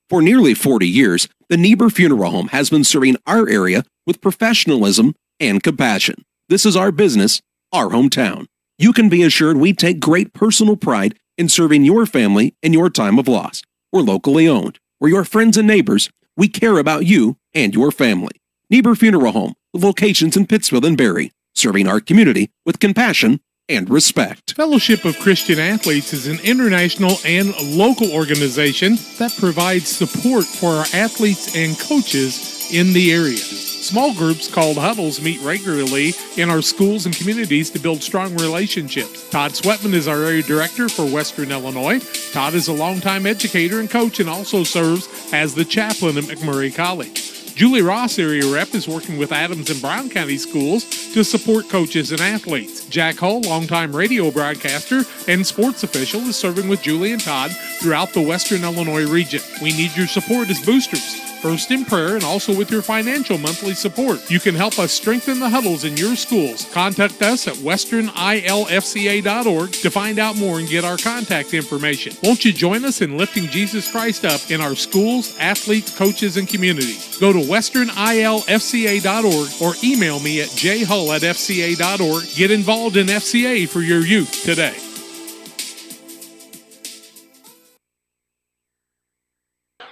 For nearly 40 years, the Niebuhr Funeral Home has been serving our area with professionalism and compassion. This is our business, our hometown. You can be assured we take great personal pride in serving your family in your time of loss. We're locally owned. We're your friends and neighbors. We care about you and your family. Niebuhr Funeral Home, with locations in Pittsfield and Barry, serving our community with compassion and respect. Fellowship of Christian Athletes is an international and local organization that provides support for our athletes and coaches in the area. Small groups called huddles meet regularly in our schools and communities to build strong relationships. Todd Sweatman is our area director for Western Illinois. Todd is a longtime educator and coach and also serves as the chaplain at McMurray College. Julie Ross, area rep, is working with Adams and Brown County schools to support coaches and athletes. Jack Hull, longtime radio broadcaster and sports official, is serving with Julie and Todd throughout the Western Illinois region. We need your support as boosters, first in prayer and also with your financial monthly support. You can help us strengthen the huddles in your schools. Contact us at westernilfca.org to find out more and get our contact information. Won't you join us in lifting Jesus Christ up in our schools, athletes, coaches, and communities? Go to westernilfca.org or email me at jhull@fca.org. Get involved in FCA for your youth today.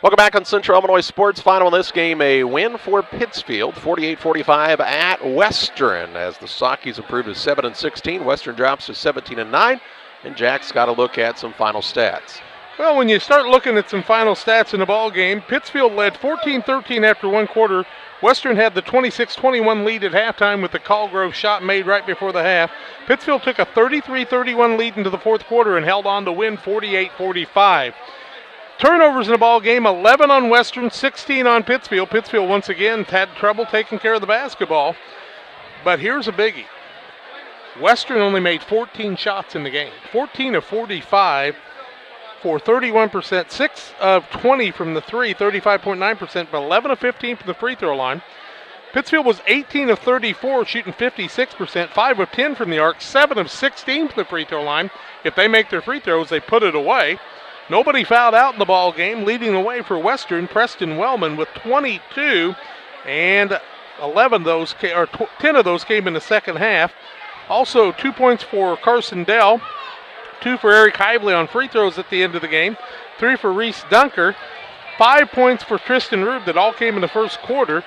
Welcome back on Central Illinois Sports. Final in this game, a win for Pittsfield, 48-45 at Western, as the Sakis improved to 7-16. Western drops to 17-9, and Jack's got to look at some final stats. Well, when you start looking at some final stats in the ball game, Pittsfield led 14-13 after one quarter. Western had the 26-21 lead at halftime with the Colgrove shot made right before the half. Pittsfield took a 33-31 lead into the fourth quarter and held on to win 48-45. Turnovers in the ball game, 11 on Western, 16 on Pittsfield. Pittsfield once again had trouble taking care of the basketball. But here's a biggie. Western only made 14 shots in the game. 14 of 45 for 31%, 6 of 20 from the three, 35.9%, but 11 of 15 from the free throw line. Pittsfield was 18 of 34, shooting 56%, 5 of 10 from the arc, 7 of 16 from the free throw line. If they make their free throws, they put it away. Nobody fouled out in the ball game. Leading the way for Western, Preston Wellman with 22. And 10 of those came in the second half. Also, 2 points for Carson Dell, 2 for Eric Hively on free throws at the end of the game, 3 for Reese Dunker, 5 points for Tristan Rube that all came in the first quarter,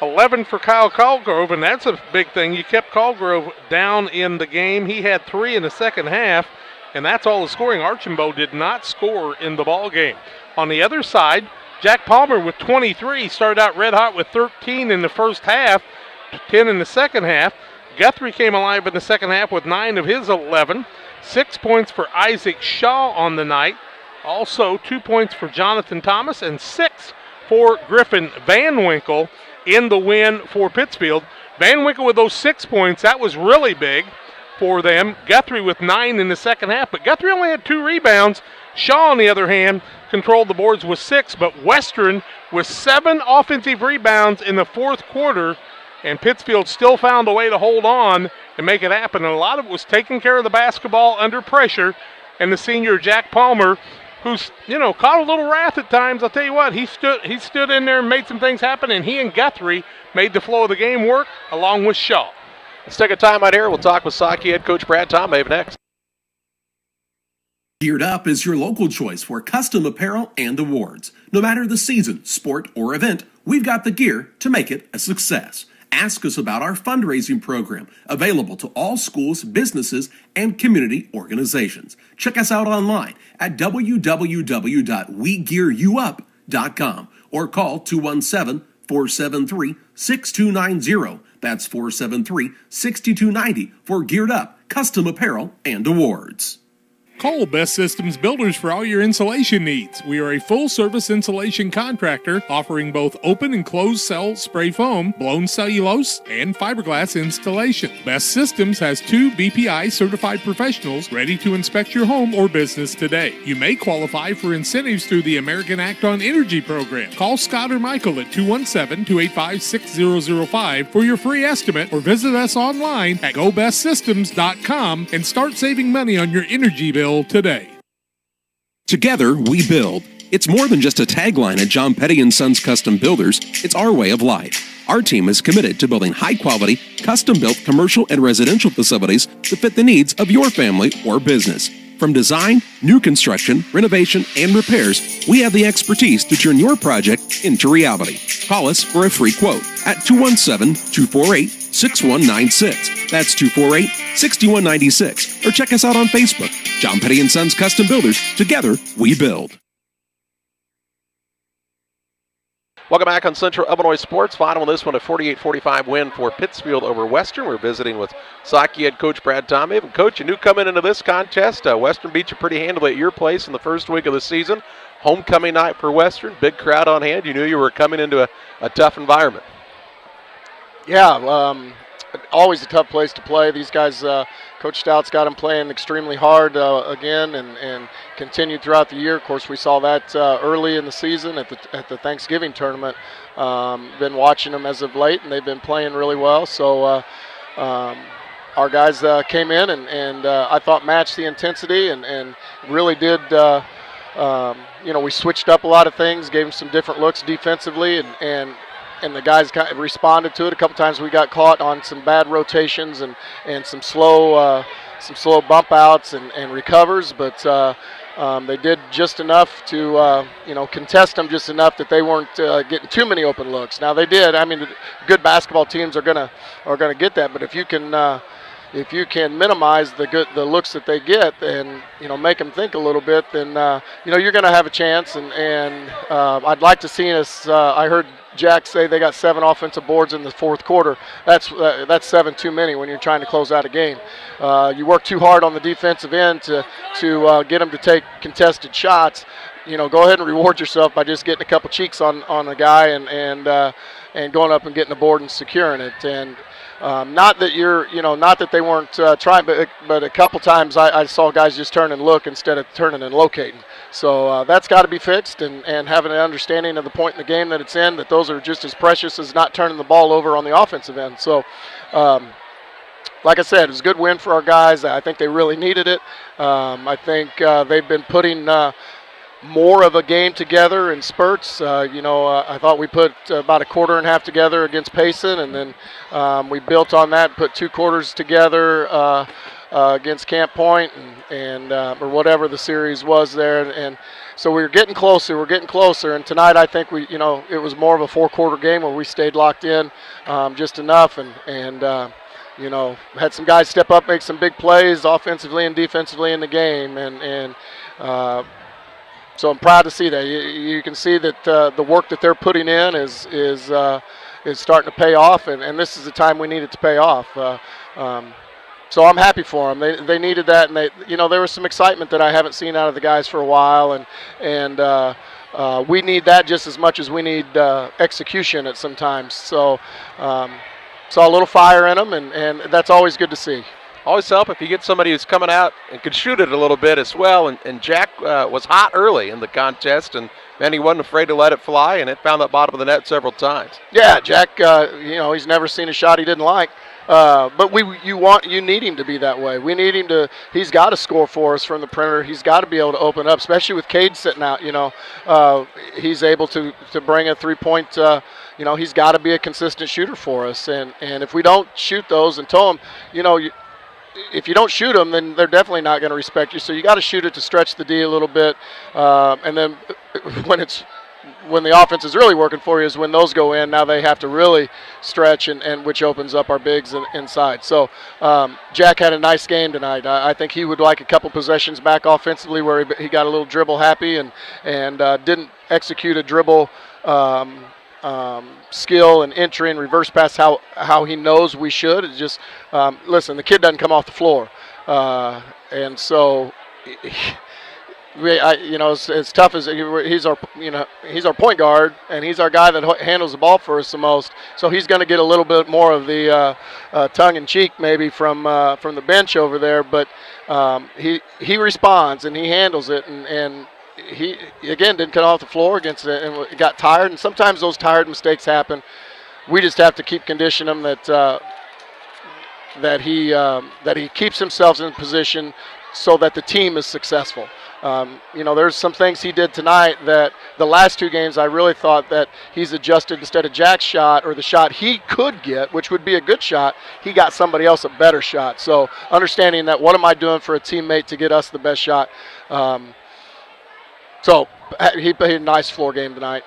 11 for Kyle Colgrove, and that's a big thing. You kept Colgrove down in the game. He had 3 in the second half, and that's all the scoring. Archambault did not score in the ball game. On the other side, Jack Palmer with 23 started out red hot with 13 in the first half, 10 in the second half. Guthrie came alive in the second half with 9 of his 11. 6 points for Isaac Shaw on the night. Also 2 points for Jonathan Thomas and 6 for Griffin Van Winkle in the win for Pittsfield. Van Winkle with those 6 points, that was really big for them. Guthrie with 9 in the second half, but Guthrie only had 2 rebounds. Shaw, on the other hand, controlled the boards with 6, but Western with 7 offensive rebounds in the fourth quarter, and Pittsfield still found a way to hold on and make it happen. And a lot of it was taking care of the basketball under pressure, and the senior Jack Palmer, who's, caught a little wrath at times. I'll tell you what, he stood in there and made some things happen, and he and Guthrie made the flow of the game work along with Shaw. Let's take a time out here. We'll talk with Saki head coach Brad Tomave next. Geared Up is your local choice for custom apparel and awards. No matter the season, sport, or event, we've got the gear to make it a success. Ask us about our fundraising program, available to all schools, businesses, and community organizations. Check us out online at www.wegearyouup.com or call 217-473-6290. That's 473-6290 for Geared Up, custom apparel, and awards. Call Best Systems Builders for all your insulation needs. We are a full-service insulation contractor offering both open and closed cell spray foam, blown cellulose, and fiberglass installation. Best Systems has 2 BPI certified professionals ready to inspect your home or business today. You may qualify for incentives through the American Act on Energy program. Call Scott or Michael at 217-285-6005 for your free estimate, or visit us online at gobestsystems.com and start saving money on your energy bill today. Together, we build. It's more than just a tagline at John Petty & Sons Custom Builders. It's our way of life. Our team is committed to building high-quality, custom-built commercial and residential facilities to fit the needs of your family or business. From design, new construction, renovation, and repairs, we have the expertise to turn your project into reality. Call us for a free quote at 217-248-6196. That's 248-6196. Or check us out on Facebook. John Petty & Sons Custom Builders. Together, we build. Welcome back on Central Illinois Sports. Final of this one, a 48-45 win for Pittsfield over Western. We're visiting with Saki head coach Brad Tomave. And coach, you knew coming into this contest, Western beat you pretty handily at your place in the first week of the season. Homecoming night for Western, big crowd on hand. You knew you were coming into a tough environment. Yeah, always a tough place to play. These guys, Coach Stout's got them playing extremely hard again, and continued throughout the year. Of course, we saw that early in the season at the Thanksgiving tournament. Been watching them as of late, and they've been playing really well. So our guys came in and I thought matched the intensity and really did. We switched up a lot of things, gave them some different looks defensively, and the guys kind of responded to it. A couple times we got caught on some bad rotations and some slow bump outs and recovers, but they did just enough to contest them just enough that they weren't getting too many open looks. Now they did. I mean, good basketball teams are gonna get that, but if you can minimize the looks that they get and make them think a little bit, then you're going to have a chance. And I'd like to see us. I heard Jack say they got 7 offensive boards in the fourth quarter. That's 7 too many when you're trying to close out a game. You work too hard on the defensive end to get them to take contested shots. Go ahead and reward yourself by just getting a couple cheeks on a guy and going up and getting the board and securing it. And not that they weren't trying, but a couple times I saw guys just turn and look instead of turning and locating. So that's got to be fixed, and having an understanding of the point in the game that it's in, that those are just as precious as not turning the ball over on the offensive end. So, like I said, it was a good win for our guys. I think they really needed it. I think they've been putting more of a game together in spurts. I thought we put about a quarter and a half together against Payson, and then we built on that, put 2 quarters together against Camp Point and or whatever the series was there, and so we were getting closer. And tonight I think it was more of a 4-quarter game where we stayed locked in just enough, and had some guys step up, make some big plays offensively and defensively in the game, and so I'm proud to see that. You can see that the work that they're putting in is starting to pay off, and this is the time we need it to pay off. So I'm happy for them. They needed that, and there was some excitement that I haven't seen out of the guys for a while, and we need that just as much as we need execution at some times. So saw a little fire in them, and that's always good to see. Always help if you get somebody who's coming out and can shoot it a little bit as well. And Jack was hot early in the contest, and then he wasn't afraid to let it fly, and it found the bottom of the net several times. Yeah, Jack, he's never seen a shot he didn't like. But you need him to be that way. We need him to. He's got to score for us from the perimeter. He's got to be able to open up, especially with Cade sitting out. He's able to bring a 3-point. He's got to be a consistent shooter for us. And if we don't shoot those and tow him, if you don't shoot them, then they're definitely not going to respect you. So you got to shoot it to stretch the D a little bit, and then when the offense is really working for you is when those go in. Now they have to really stretch, and which opens up our bigs inside. So Jack had a nice game tonight. I think he would like a couple possessions back offensively where he got a little dribble happy and didn't execute a dribble skill and entry and reverse pass how he knows we should. It's just listen, the kid doesn't come off the floor, and so. As tough as he's our point guard, and he's our guy that handles the ball for us the most. So he's going to get a little bit more of the tongue in cheek maybe from the bench over there. But he responds and he handles it, and he again didn't come off the floor against it and got tired. And sometimes those tired mistakes happen. We just have to keep conditioning him that he keeps himself in position so that the team is successful. There's some things he did tonight that the last 2 games I really thought that he's adjusted. Instead of Jack's shot or the shot he could get, which would be a good shot, he got somebody else a better shot. So understanding that, what am I doing for a teammate to get us the best shot? So he played a nice floor game tonight.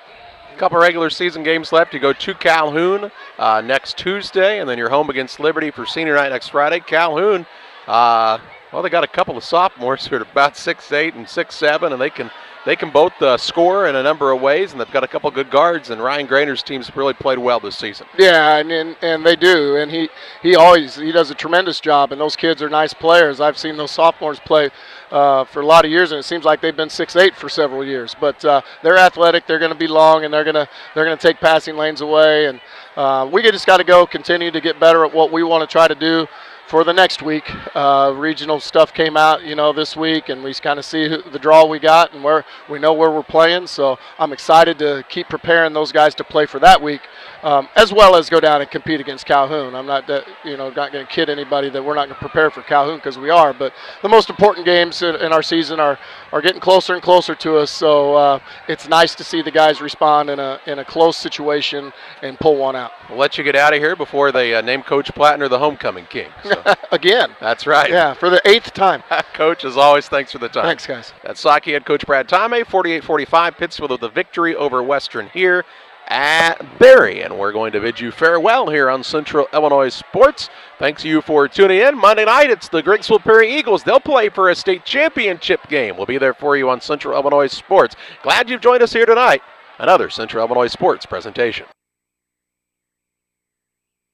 A couple regular season games left. You go to Calhoun next Tuesday, and then you're home against Liberty for senior night next Friday. Calhoun, they got a couple of sophomores who are about 6'8" and 6'7", and they can both score in a number of ways, and they've got a couple good guards, and Ryan Grainer's team's really played well this season. Yeah, and they do, and he does a tremendous job, and those kids are nice players. I've seen those sophomores play for a lot of years, and it seems like they've been 6'8" for several years. But they're athletic, they're going to be long, and they're going to take passing lanes away, and we just got to continue to get better at what we want to try to do for the next week. Regional stuff came out, this week, and we kind of see the draw we got and where we know where we're playing. So I'm excited to keep preparing those guys to play for that week, as well as go down and compete against Calhoun. I'm not going to kid anybody that we're not going to prepare for Calhoun, because we are. But the most important games in our season are getting closer and closer to us. So it's nice to see the guys respond in a close situation and pull one out. We'll let you get out of here before they name Coach Plattner the homecoming king. So. Again. That's right. Yeah, for the 8th time. Coach, as always, thanks for the time. Thanks, guys. That's Saukey head coach Brad Tomei, 48-45, Pittsfield with the victory over Western here at Berry. And we're going to bid you farewell here on Central Illinois Sports. Thanks to you for tuning in. Monday night, it's the Grigsville Prairie Eagles. They'll play for a state championship game. We'll be there for you on Central Illinois Sports. Glad you've joined us here tonight. Another Central Illinois Sports presentation.